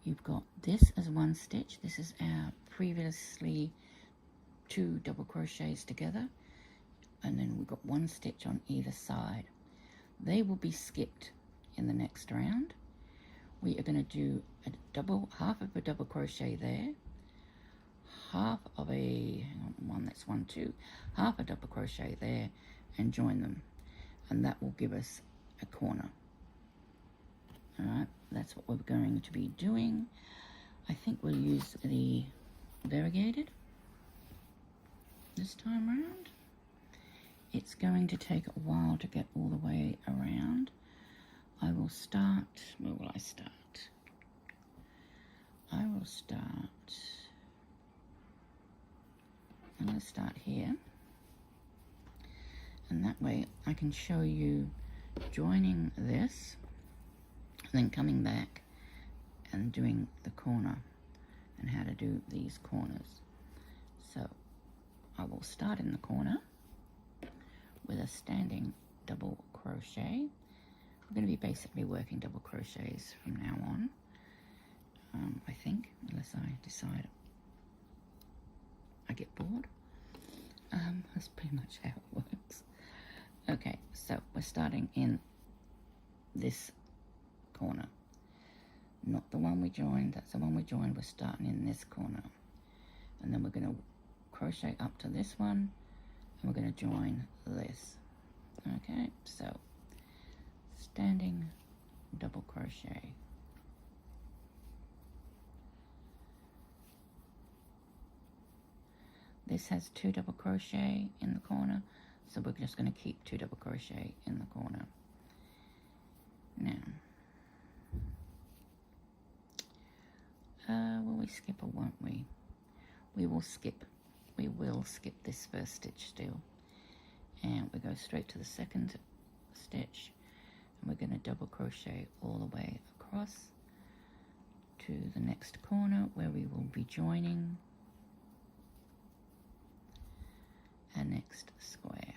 you've got this as one stitch. This is our previously 2 double crochets together, and then we've got 1 stitch on either side. They will be skipped in the next round. We are going to do half of a double crochet there, half of a half a double crochet there, and join them, and that will give us a corner. All right, that's what we're going to be doing. I think we'll use the variegated this time around. It's going to take a while to get all the way around. I will start, where will I start? I'm going to start here, and that way I can show you joining this and then coming back and doing the corner and how to do these corners. So I will start in the corner with a standing double crochet. We're going to be basically working double crochets from now on, I think, unless I decide I get bored. That's pretty much how it works. Okay, so we're starting in this corner, not the one we joined. That's the one we joined. We're starting in this corner, and then we're going to crochet up to this one, and we're going to join this. Okay, so standing double crochet, this has 2 double crochet in the corner, so we're just going to keep 2 double crochet in the corner. Now, will we skip or won't we? We will skip this first stitch still, and we go straight to the second stitch, and we're going to double crochet all the way across to the next corner where we will be joining our next square.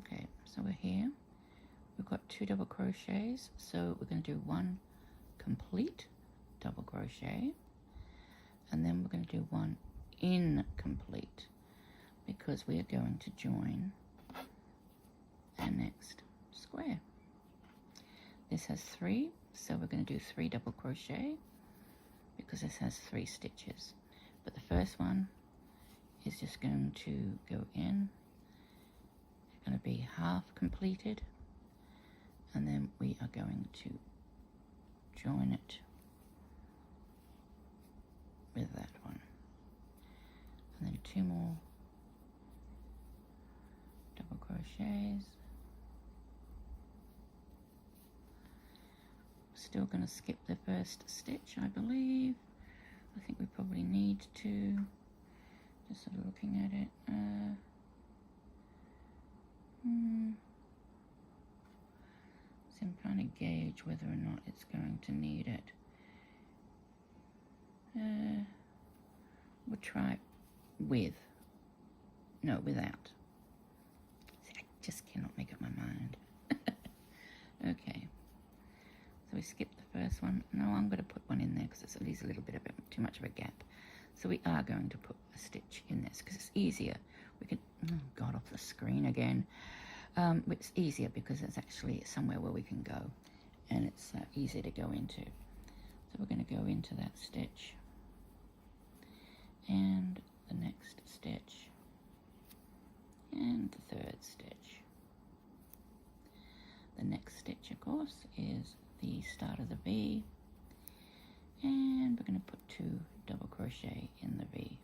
Okay, so we're here. We've got 2 double crochets, so we're going to do 1 complete double crochet, and then we're going to do 1 incomplete because we are going to join our next square. This has 3, so we're going to do 3 double crochet because this has 3 stitches, but the first one is just going to go in. It's going to be half completed, and then we are going to join it with that one, and then 2 more double crochets. Still going to skip the first stitch, I believe. I think we probably need to, just sort of looking at it, so I'm trying to gauge whether or not it's going to need it. We'll try with, no, without. See, I just cannot make up my mind. Okay. So we skipped the first one. No, I'm going to put one in there because it's at least a little bit of too much of a gap. So we are going to put a stitch in this because it's easier. We can, oh God, off the screen again. It's easier because it's actually somewhere where we can go, and it's easier to go into. So we're going to go into that stitch and the next stitch and the third stitch. The next stitch, of course, is the start of the V, and we're going to put 2 double crochet in the V.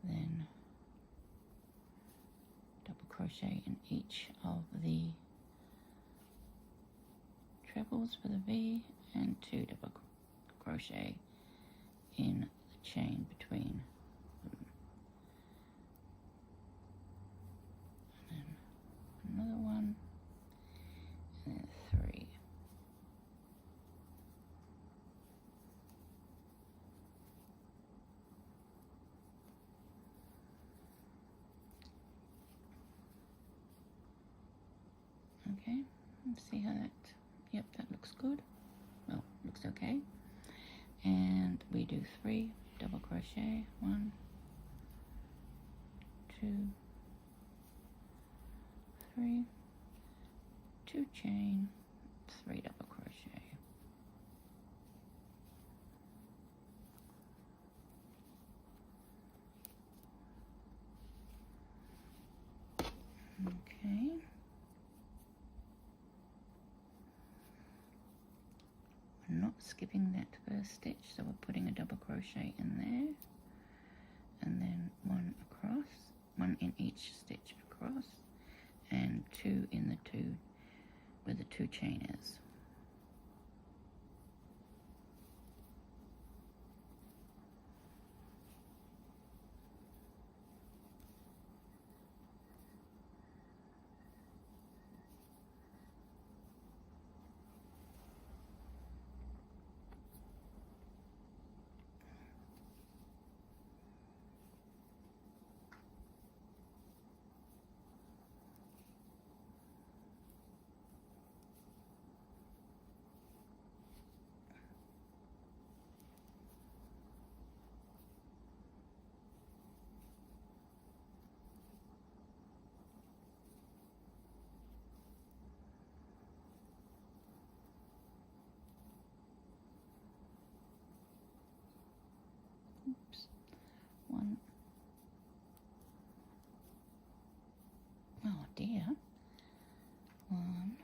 Then double crochet in each of the trebles for the V, and 2 double crochet in the chain between them. And then another one, and then 3. Okay, let's see how that, yep, that looks good. Well, looks okay. And we do 3 double crochet, 1, 2, 3, 2 chain, 3 double crochet. Okay. We're not skipping that first stitch, so we're putting a double crochet in there, and then 1 across, 1 in each stitch across, and 2 in the 2 where the 2 chain is. Oops, 1. Oh dear. 1,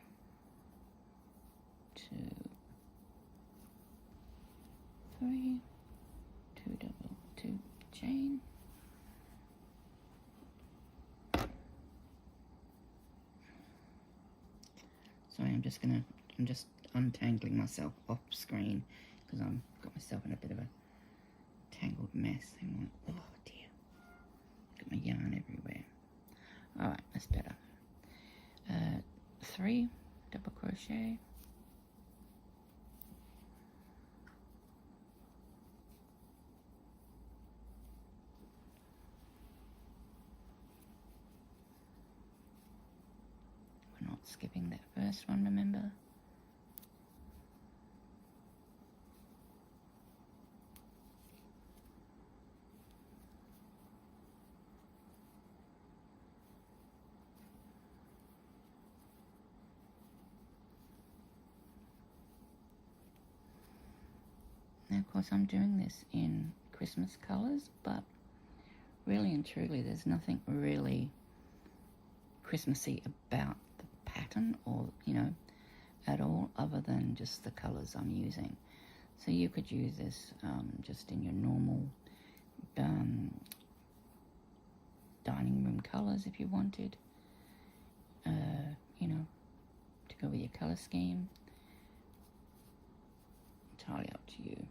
2, 3, 2 chain. Sorry, I'm just untangling myself off screen because I've got myself in a bit of a tangled mess. I'm like, oh dear, got my yarn everywhere. All right, that's better. 3 double crochet, we're not skipping that first one, remember? Now, of course, I'm doing this in Christmas colours, but really and truly, there's nothing really Christmassy about the pattern, or, you know, at all, other than just the colours I'm using. So you could use this just in your normal dining room colours if you wanted, you know, to go with your colour scheme. Entirely up to you.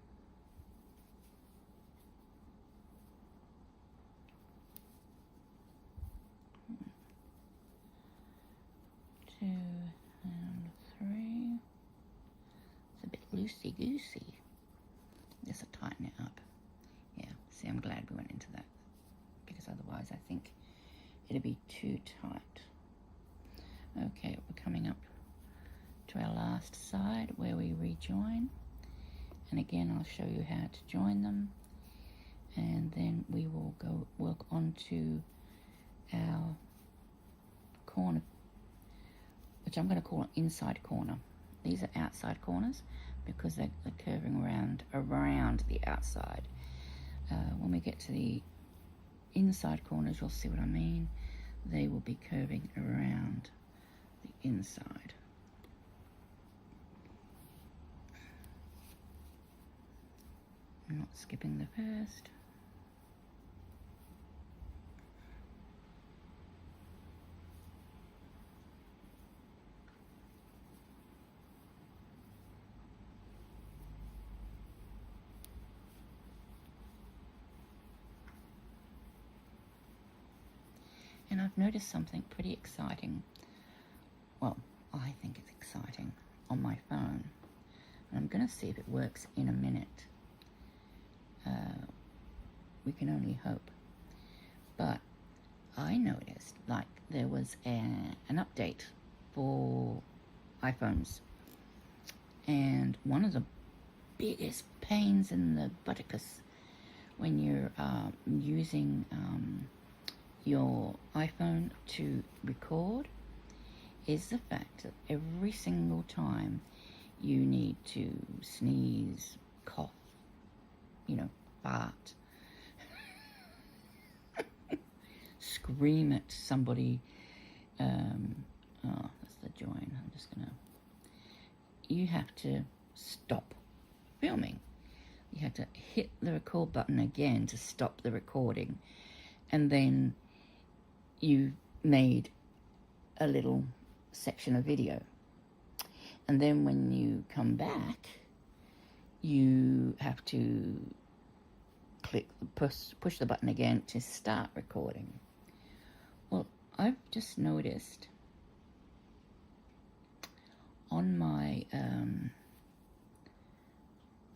Two and three. It's a bit loosey-goosey. Just to tighten it up. Yeah, see, I'm glad we went into that, because otherwise I think it'd be too tight. Okay, we're coming up to our last side where we rejoin. And again, I'll show you how to join them. And then we will go work on to our corner, which I'm going to call an inside corner. These are outside corners because they're curving around the outside. When we get to the inside corners, you'll see what I mean. They will be curving around the inside. I'm not skipping the first. And I've noticed something pretty exciting. Well, I think it's exciting on my phone. And I'm going to see if it works in a minute. We can only hope. But I noticed, like, there was an update for iPhones. And one of the biggest pains in the butticus when you're using your iPhone to record is the fact that every single time you need to sneeze, cough, you know, fart, scream at somebody, oh, that's the join, I'm just gonna, you have to stop filming. You have to hit the record button again to stop the recording, and then you made a little section of video. And then when you come back, you have to push the button again to start recording. Well, I've just noticed on my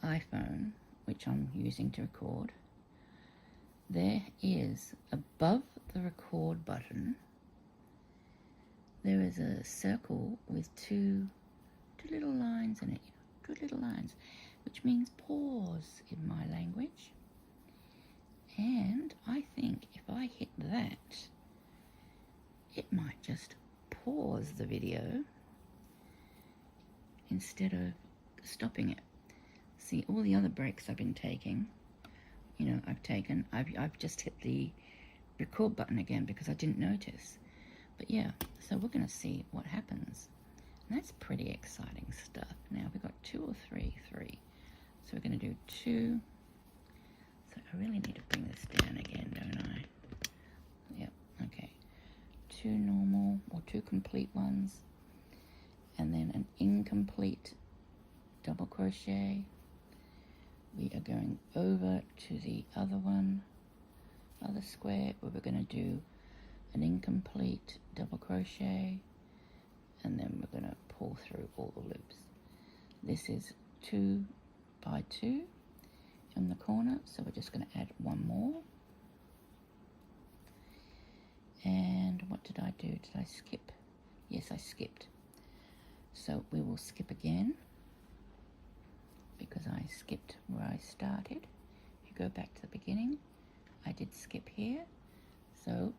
iPhone, which I'm using to record, there is, above the record button, there is a circle with two little lines in it. Two little lines, which means pause in my language. And I think if I hit that, it might just pause the video instead of stopping it. See, all the other breaks I've been taking, you know, I've just hit the record button again because I didn't notice. But yeah, so we're going to see what happens. And that's pretty exciting stuff. Now, we've got 2 or 3? 3. So we're going to do 2. So I really need to bring this down again, don't I? Yep, okay. 2 normal, or 2 complete ones. And then an incomplete double crochet. We are going over to the other one, other square, where we're going to do an incomplete double crochet, and then we're going to pull through all the loops. This is 2 by 2 in the corner, so we're just going to add 1 more. And what did I do? Did I skip? Yes, I skipped. So we will skip again, because I skipped where I started. If you go back to the beginning, I did skip here, so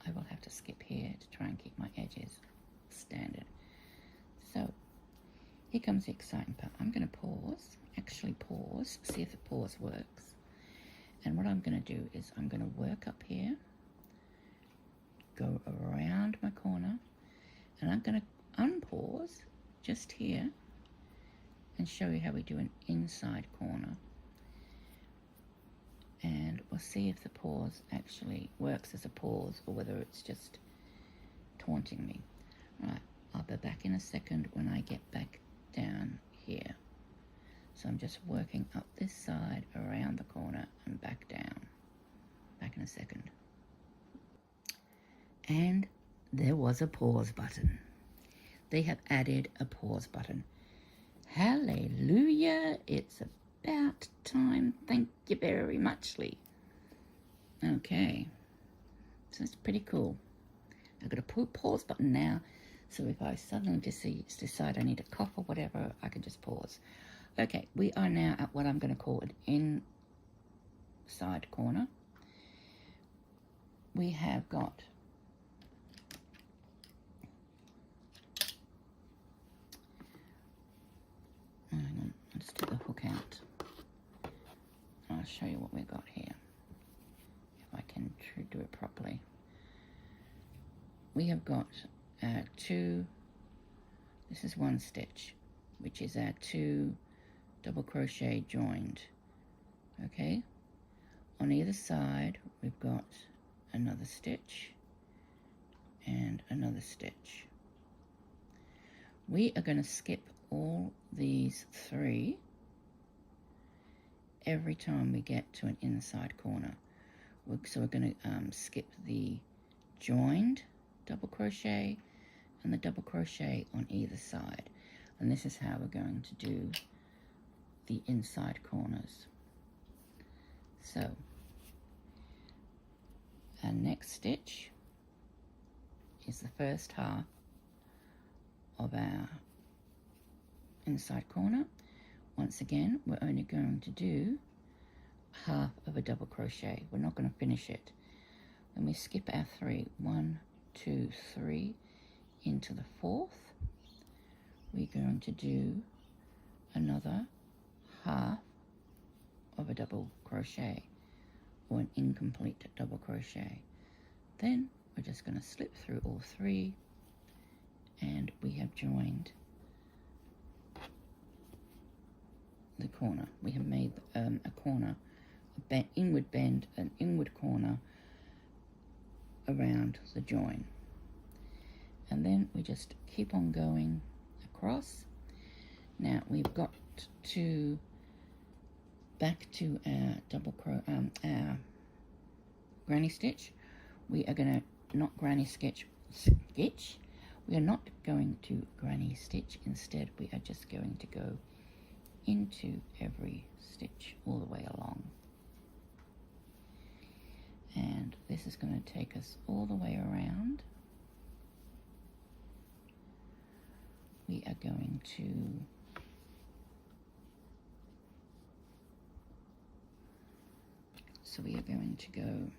I will have to skip here to try and keep my edges standard. So Here comes the exciting part. I'm going to pause, actually pause, see if the pause works. And what I'm going to do is I'm going to work up here, go around my corner, and I'm going to unpause just here and show you how we do an inside corner. And we'll see if the pause actually works as a pause or whether it's just taunting me. Right, I'll be back in a second when I get back down here. So I'm just working up this side, around the corner, and back down. Back in a second. And there was a pause button. They have added a pause button. Hallelujah! It's about time. Thank you very much, Lee. Okay. So it's pretty cool. I've got a pause button now. So if I suddenly decide I need a cough or whatever, I can just pause. Okay, we are now at what I'm going to call an inside corner. We have got hang on, let's take the hook out. I'll show you what we've got here, if I can do it properly. We have got two, this is one stitch, which is our 2 double crochet joined. Okay, on either side we've got another stitch and another stitch. We are going to skip all these 3 every time we get to an inside corner. So we're going to skip the joined double crochet and the double crochet on either side, and this is how we're going to do the inside corners. So our next stitch is the first half of our inside corner. Once again, we're only going to do half of a double crochet. We're not going to finish it. When we skip our 3, 1, 2, 3 into the 4th, we're going to do another half of a double crochet or an incomplete double crochet. Then we're just going to slip through all 3 and we have joined the corner. We have made a corner, inward bend, an inward corner around the join, and then we just keep on going across. Now we've got to back to our our granny stitch. We are going to not granny stitch. We are not going to granny stitch. Instead, we are just going to go into every stitch all the way along. And this is going to take us all the way around. We are going to we are going to go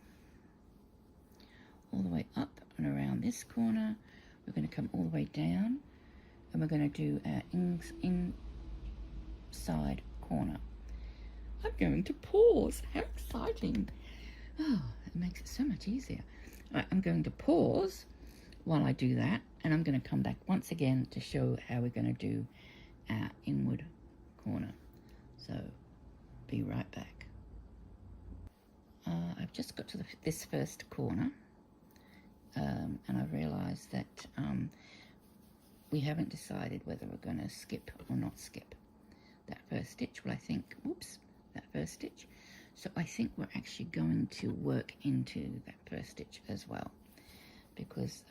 all the way up and around this corner. We're going to come all the way down and we're going to do our inside corner. I'm going to pause. How exciting. Oh, it makes it so much easier. Right, I'm going to pause while I do that, and I'm going to come back once again to show how we're going to do our inward corner. So be right back. I've just got to this first corner, and I've realized that we haven't decided whether we're going to skip or not skip that first stitch. Well, I think, oops, that first stitch. So I think we're actually going to work into that first stitch as well, because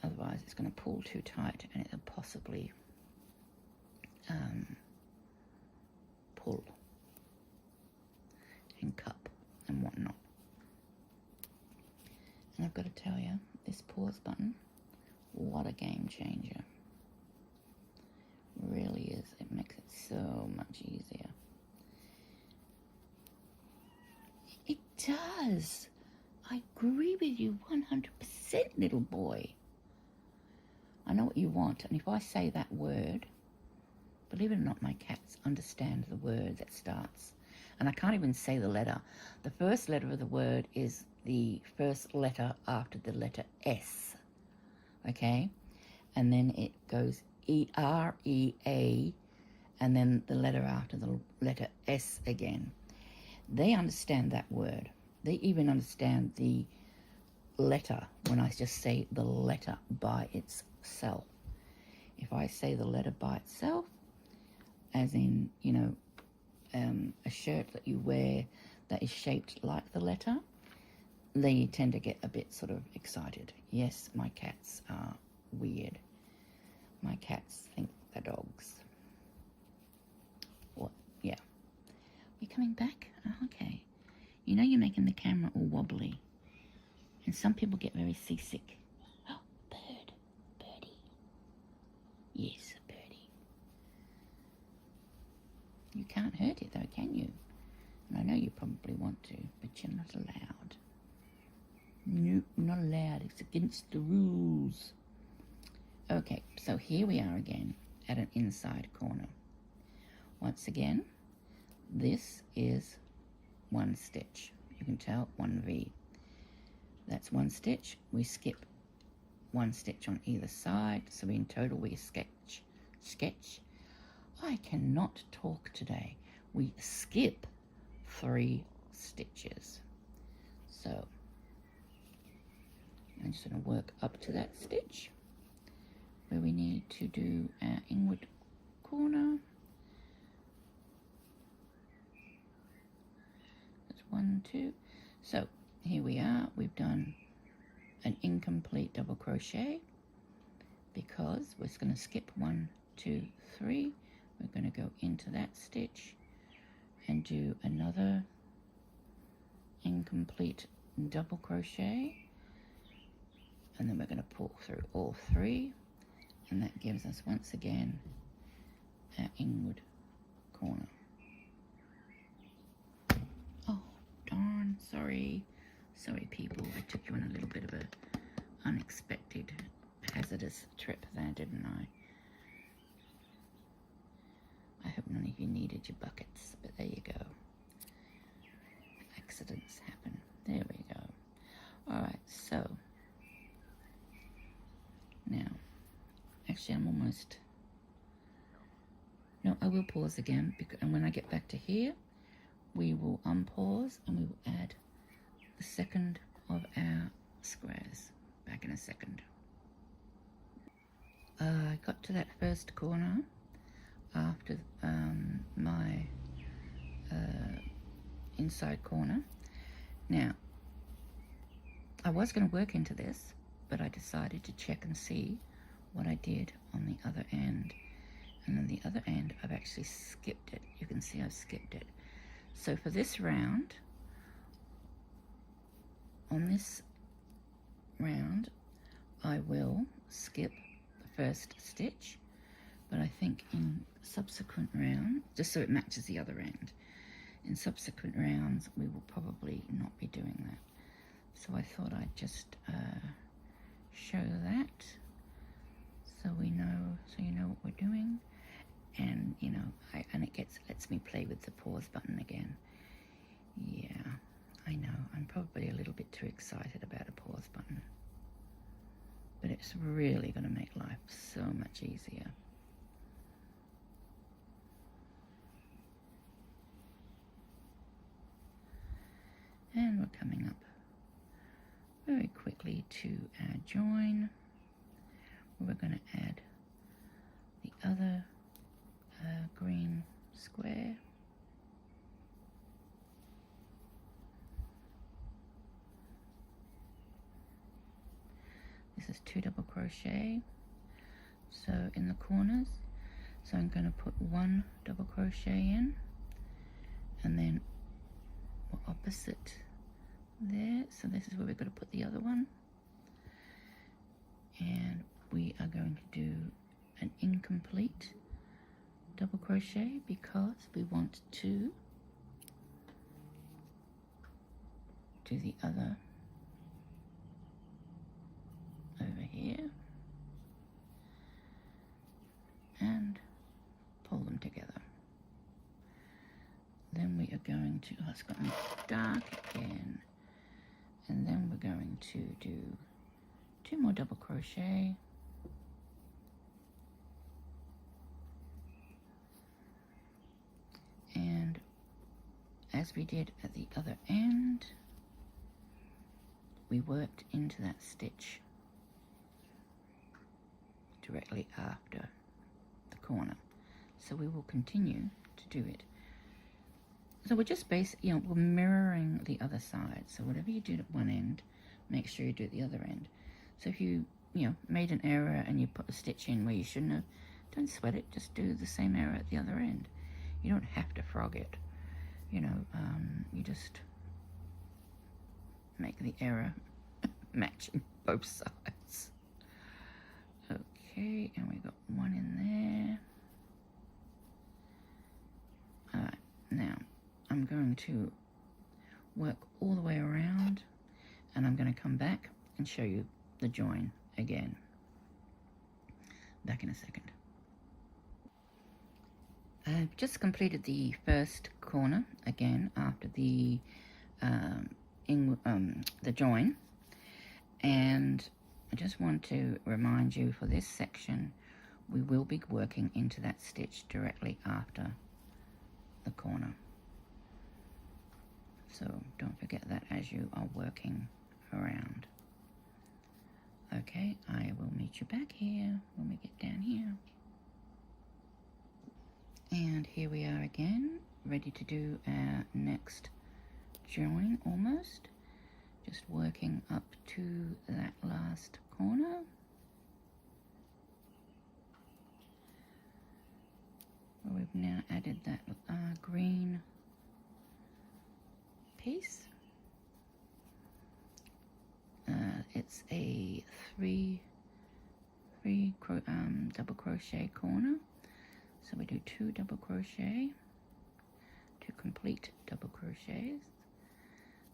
otherwise it's going to pull too tight and it'll possibly pull and cup and whatnot. And I've got to tell you, this pause button, what a game changer. It really is. It makes it so much easier. It does. I agree with you 100%, little boy. I know what you want, and if I say that word, believe it or not, my cats understand the word that starts. And I can't even say the letter. The first letter of the word is the first letter after the letter S, okay? And then it goes E-R-E-A, and then the letter after the letter S again. They understand that word. They even understand the letter when I just say the letter by itself. If I say the letter by itself, as in, you know, a shirt that you wear that is shaped like the letter, they tend to get a bit sort of excited. Yes, my cats are weird. My cats think they're dogs. What? Yeah. You coming back? Oh, okay. You know you're making the camera all wobbly. And some people get very seasick. Oh, bird. Birdie. Yes, a birdie. You can't hurt it though, can you? And I know you probably want to, but you're not allowed. Nope, not allowed. It's against the rules. Okay, so here we are again at an inside corner. Once again, this is one stitch. You can tell, 1V. That's one stitch. We skip one stitch on either side, so in total we sketch. I cannot talk today. We skip 3 stitches. So I'm just going to work up to that stitch where we need to do our inward corner. That's 1, 2. So here we are. We've done an incomplete double crochet because we're just going to skip 1, 2, 3. We're going to go into that stitch and do another incomplete double crochet, and then we're going to pull through all 3, and that gives us once again our inward corner. Oh darn, sorry people, I took you on a little bit of a unexpected hazardous trip there, didn't I? I hope none of you needed your buckets, but there you go. Accidents happen. There we go. Alright, so now, actually I'm almost, no, I will pause again, because, and when I get back to here, we will unpause and we will add the second of our squares. Back in a second. I got to that first corner after my inside corner. Now, I was going to work into this, but I decided to check and see what I did on the other end. And on the other end, I've actually skipped it. You can see I've skipped it. So for this round, on this round, I will skip the first stitch, but I think in subsequent round, just so it matches the other end, in subsequent rounds we will probably not be doing that. So I thought I'd just show that so we know, so you know what we're doing, and you know, and it lets me play with the pause button again. Yeah, I know, I'm probably a little bit too excited about a pause button, but it's really going to make life so much easier. And we're coming up very quickly to our join, where we're going to add the other green square. This is 2 double crochet, so in the corners, so I'm going to put 1 double crochet in, and then opposite there, so this is where we're going to put the other one, and we are going to do an incomplete double crochet because we want to do the other over here. to, oh, it's gotten dark again. And then we're going to do 2 more double crochet. And as we did at the other end, we worked into that stitch directly after the corner. So we will continue to do it. So we're just basically, we're mirroring the other side. So whatever you did at one end, make sure you do at the other end. So if you, made an error and you put a stitch in where you shouldn't have, don't sweat it, just do the same error at the other end. You don't have to frog it, you just make the error matching both sides. Okay, and we got one in there. All right, now I'm going to work all the way around, and I'm going to come back and show you the join again. Back in a second. I've just completed the first corner again after the join, and I just want to remind you, for this section we will be working into that stitch directly after the corner, so don't forget that as you are working around. Okay, I will meet you back here when we get down here. And here we are again, ready to do our next join almost. Just working up to that last corner. We've now added that green piece. It's a three double crochet corner. So we do 2 double crochet, 2 complete double crochets.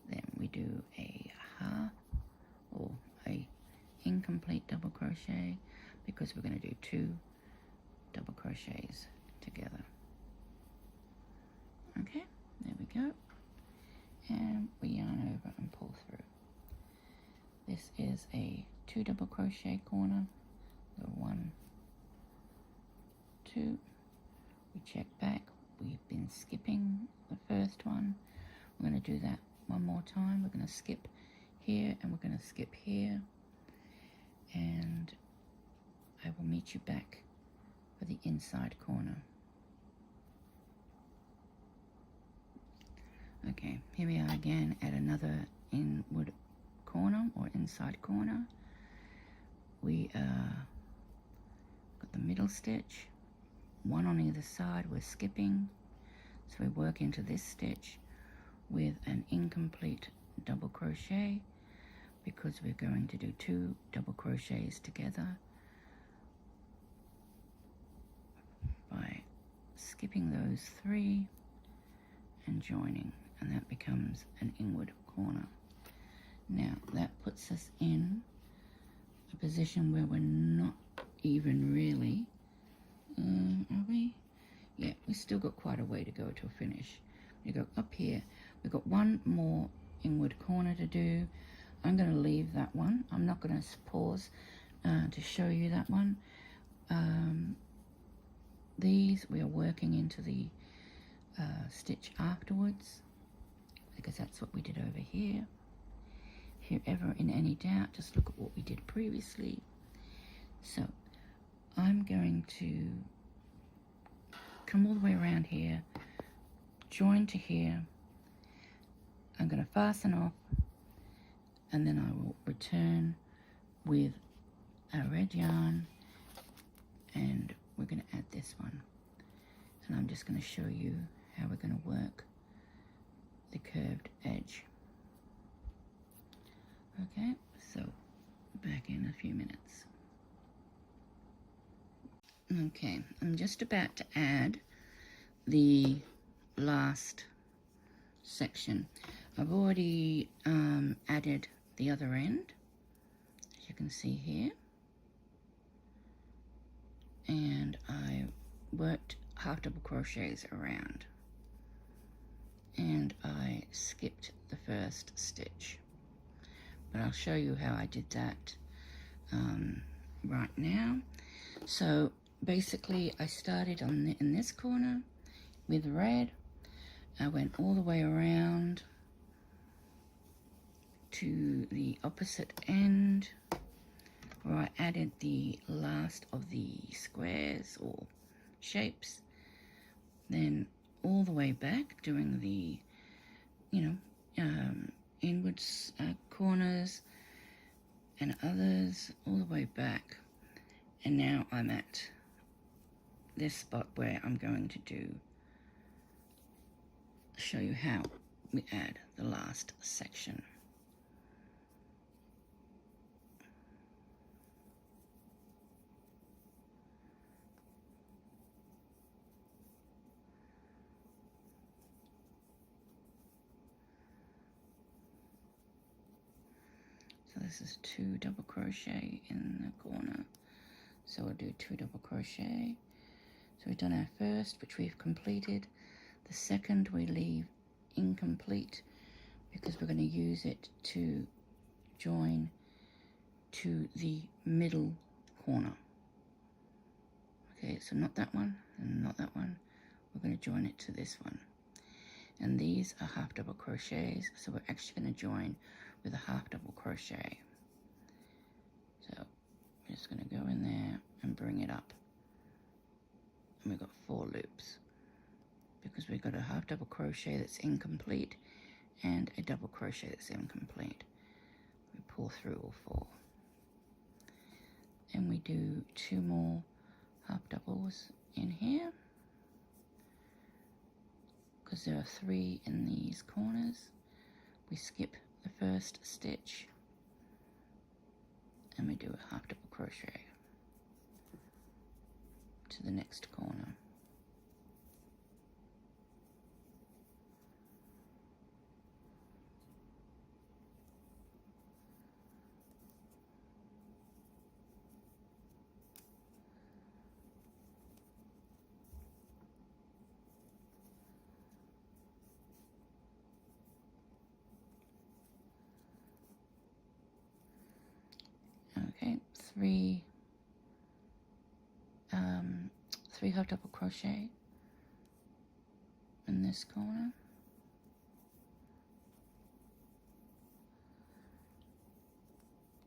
Then we do a half or a incomplete double crochet, because we're going to do 2 double crochets together. Okay, there we go. And we yarn over and pull through. This is a 2 double crochet corner. So 1, 2. We check back. We've been skipping the first one. We're going to do that one more time. We're going to skip here and we're going to skip here. And I will meet you back for the inside corner. Okay, here we are again at another inward corner or inside corner. We got the middle stitch, 1 on either side. We're skipping, so we work into this stitch with an incomplete double crochet, because we're going to do 2 double crochets together by skipping those 3 and joining, and that becomes an inward corner. Now that puts us in a position where we're not even really, are we? Yeah, we still got quite a way to go to a finish. We go up here, we've got 1 more inward corner to do. I'm going to leave that one. I'm not going to pause to show you that one. These we are working into the stitch afterwards, because that's what we did over here. If you're ever in any doubt, just look at what we did previously. So I'm going to come all the way around here, join to here. I'm going to fasten off, and then I will return with our red yarn, and we're going to add this one. And I'm just going to show you how we're going to work the curved edge. Okay, so back in a few minutes. Okay, I'm just about to add the last section. I've already added the other end, as you can see here, and I worked half double crochets around, and I skipped the first stitch, but I'll show you how I did that right now. So basically I started in this corner with red. I went all the way around to the opposite end where I added the last of the squares or shapes, then all the way back doing the inwards corners and others all the way back, and now I'm at this spot where I'm going to show you how we add the last section. So this is 2 double crochet in the corner, so we'll do 2 double crochet. So we've done our first, which we've completed. The second we leave incomplete because we're going to use it to join to the middle corner. Okay, so not that one and not that one. We're going to join it to this one. And these are half double crochets, so we're actually going to join with a half double crochet. So we're just going to go in there and bring it up. And we've got 4 loops because we've got a half double crochet that's incomplete and a double crochet that's incomplete. We pull through all 4. And we do 2 more half doubles in here because there are 3 in these corners. We skip the first stitch and we do a half double crochet to the next corner. Okay, 3 half double crochet in this corner,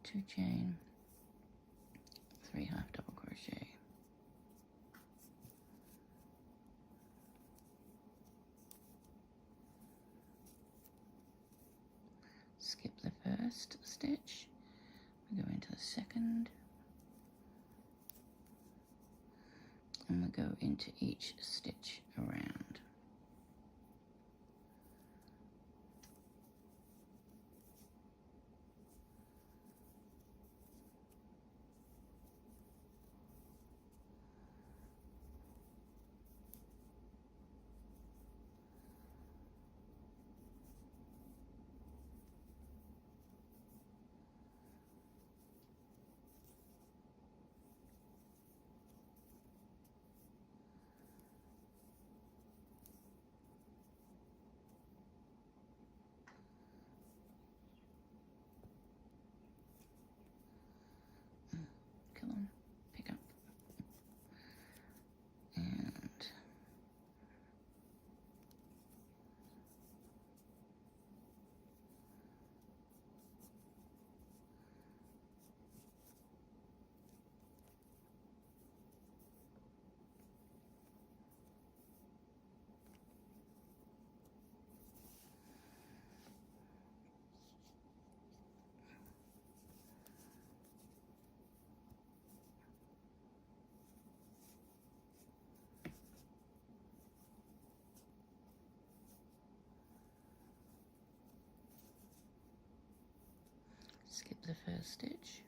2 chain, 3 half double crochet, skip the first stitch, we go into the second, and we go into each stitch around. Come on, pick up. And skip the first stitch,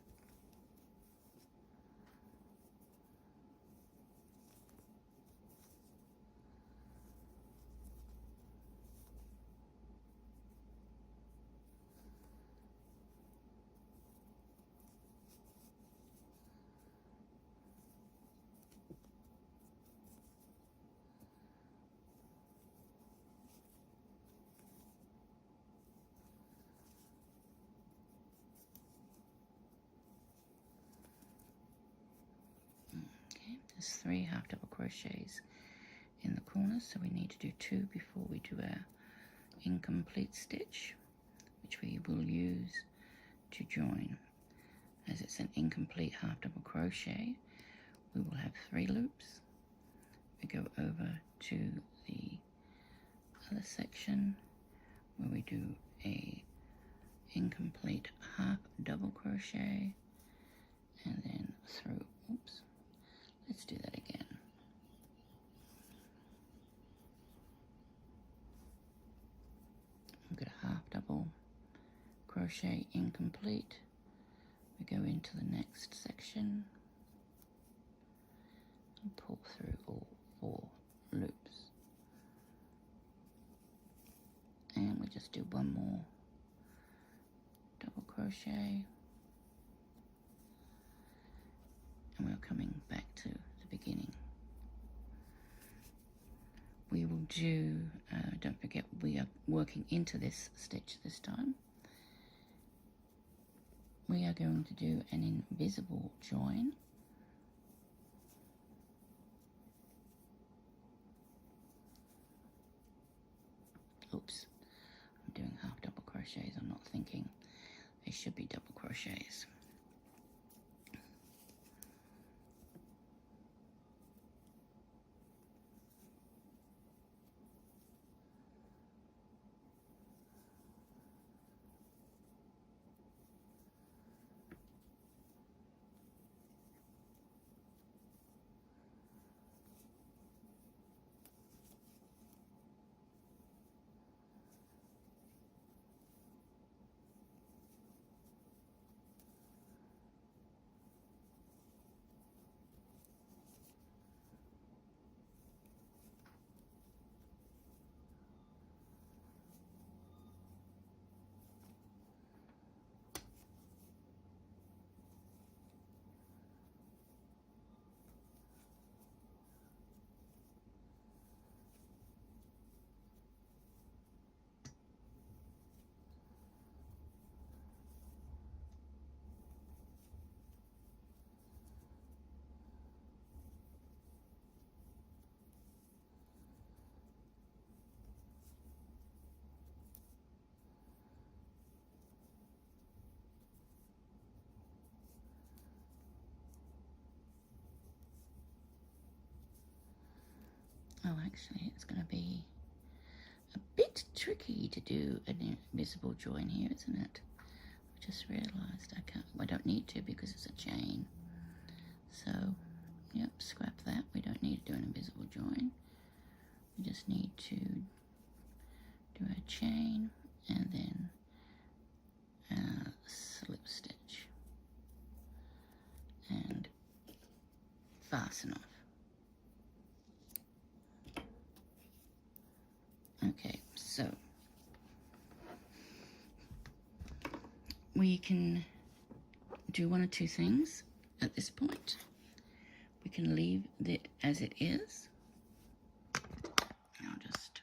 there's 3 half double crochets in the corners, so we need to do 2 before we do our incomplete stitch, which we will use to join. As it's an incomplete half double crochet, we will have 3 loops. We go over to the other section where we do a incomplete half double crochet and then through, oops, let's do that again. We've got a half double crochet incomplete. We go into the next section and pull through all 4 loops. And we just do 1 more double crochet. And we're coming back to the beginning. We will do, don't forget we are working into this stitch this time. We are going to do an invisible join. Oops, I'm doing half double crochets, I'm not thinking they should be double crochets. Oh, actually, it's going to be a bit tricky to do an invisible join here, isn't it? I just realised I don't need to because it's a chain. So, yep, scrap that. We don't need to do an invisible join. We just need to do a chain and then a slip stitch and fasten off. Okay, so we can do 1 or 2 things at this point. We can leave it as it is. I'll just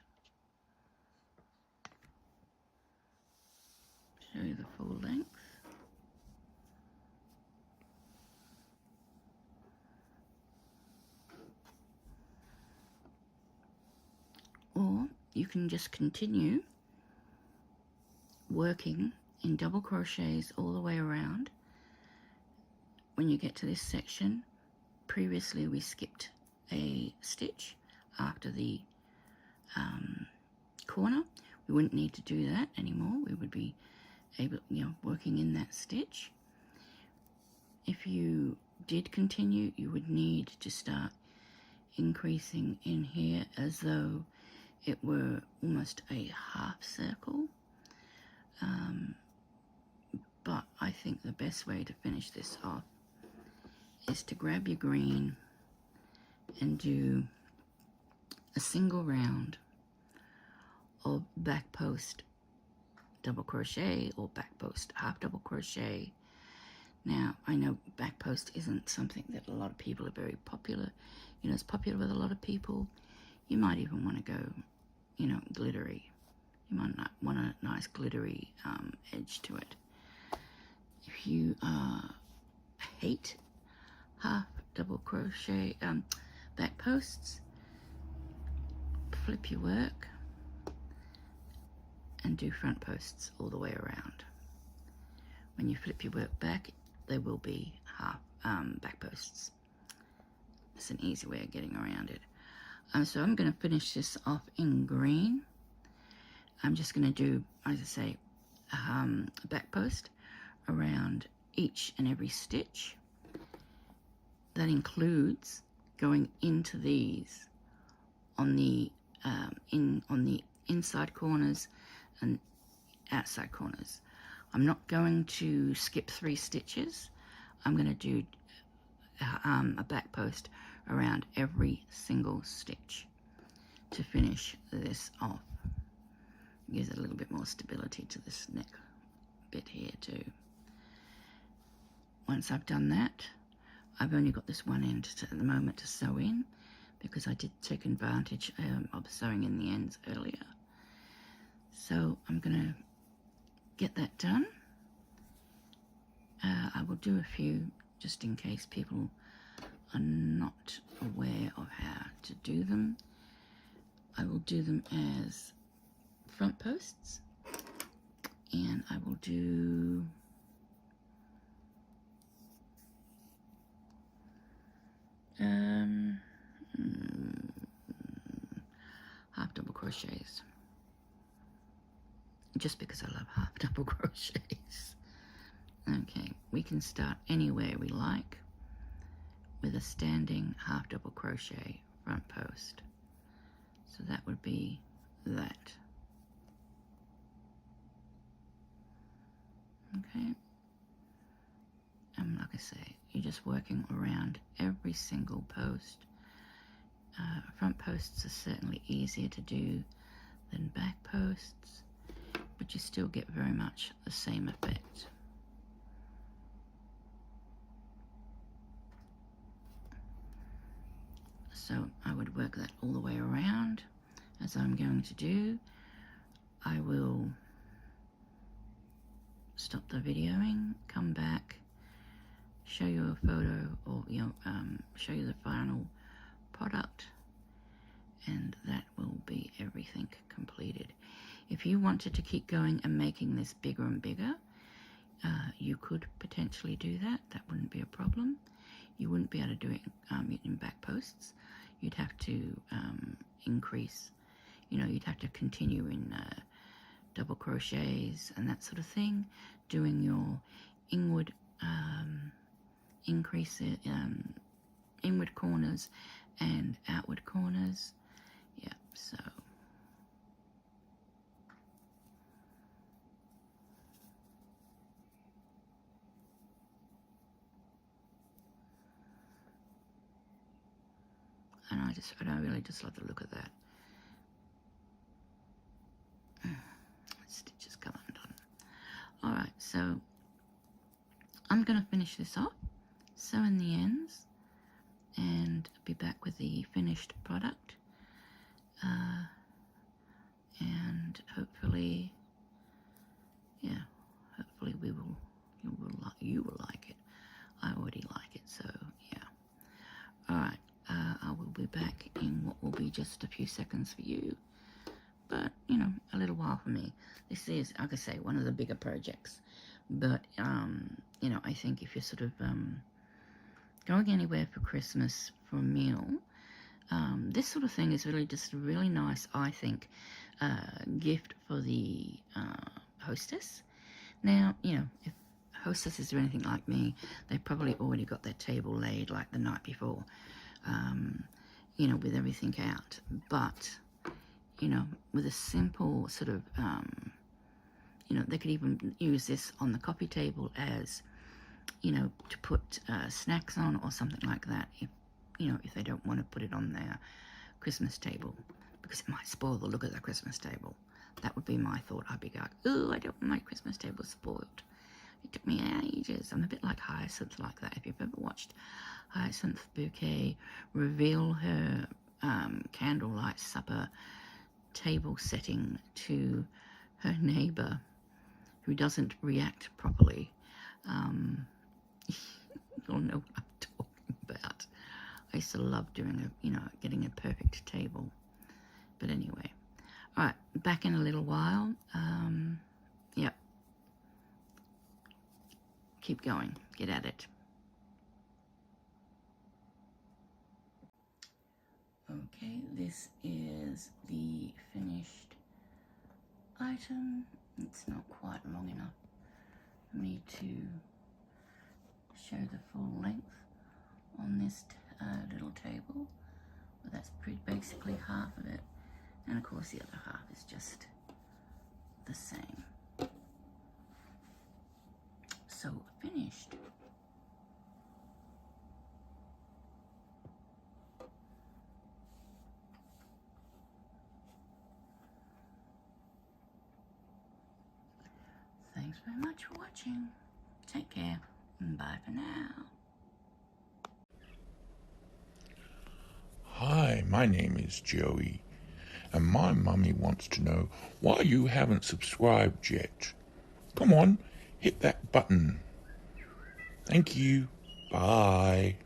show you the full length. Or you can just continue working in double crochets all the way around. When you get to this section, previously we skipped a stitch after the corner. We wouldn't need to do that anymore. We would be able, working in that stitch. If you did continue, you would need to start increasing in here as though it were almost a half circle. But I think the best way to finish this off is to grab your green and do a single round of back post double crochet or back post half double crochet. Now, I know back post isn't something that a lot of people are very popular. It's popular with a lot of people. You might even want to go, glittery. You might not want a nice glittery edge to it. If you hate half double crochet back posts, flip your work, and do front posts all the way around. When you flip your work back, there will be half back posts. It's an easy way of getting around it. So I'm going to finish this off in green. I'm just going to do, as I say, a back post around each and every stitch. That includes going into these on the inside corners and outside corners. I'm not going to skip 3 stitches. I'm going to do a back post around every single stitch to finish this off. Gives it a little bit more stability to this neck bit here too. Once I've done that, I've only got this one end at the moment to sew in, because I did take advantage of sewing in the ends earlier. So I'm going to get that done. I will do a few just in case people are not aware of how to do them. I will do them as front posts, and I will do half double crochets, just because I love half double crochets. Okay, we can start anywhere we like with a standing half double crochet front post. So that would be that. Okay, and like I say, you're just working around every single post. Front posts are certainly easier to do than back posts, but you still get very much the same effect. So I would work that all the way around, as I'm going to do. I will stop the videoing, come back, show you a photo, or show you the final product, and that will be everything completed. If you wanted to keep going and making this bigger and bigger, you could potentially do that. That wouldn't be a problem. You wouldn't be able to do it in back posts. You'd have to increase, you'd have to continue in double crochets and that sort of thing, doing your inward inward corners and outward corners. Yeah, so and I really just love the look of that. Stitches come undone. All right, so I'm going to finish this off, sew in the ends, and be back with the finished product. And hopefully, hopefully you will like it. I already like it, so yeah. All right, I will be back in what will be just a few seconds for you, but a little while for me. This is, like I say, one of the bigger projects, but I think if you're sort of going anywhere for Christmas for a meal, this sort of thing is really just a really nice, I think, gift for the hostess. Now, if hostesses are anything like me, they've probably already got their table laid like the night before, with everything out. But, with a simple sort of, they could even use this on the coffee table as, to put snacks on or something like that, if they don't want to put it on their Christmas table, because it might spoil the look of their Christmas table. That would be my thought. I'd be like, oh, I don't want my Christmas table spoiled. It took me ages. I'm a bit like Hyacinth like that. If you've ever watched Hyacinth Bouquet reveal her candlelight supper table setting to her neighbour who doesn't react properly, you'll know what I'm talking about. I used to love doing getting a perfect table. But anyway, all right, back in a little while. Yep. Keep going. Get at it. Okay, this is the finished item. It's not quite long enough for me to show the full length on this little table, but that's basically half of it, and of course the other half is just the same. So finished. Thanks very much for watching. Take care. Bye for now. Hi, my name is Joey, and my mummy wants to know why you haven't subscribed yet. Come on, hit that button. Thank you. Bye.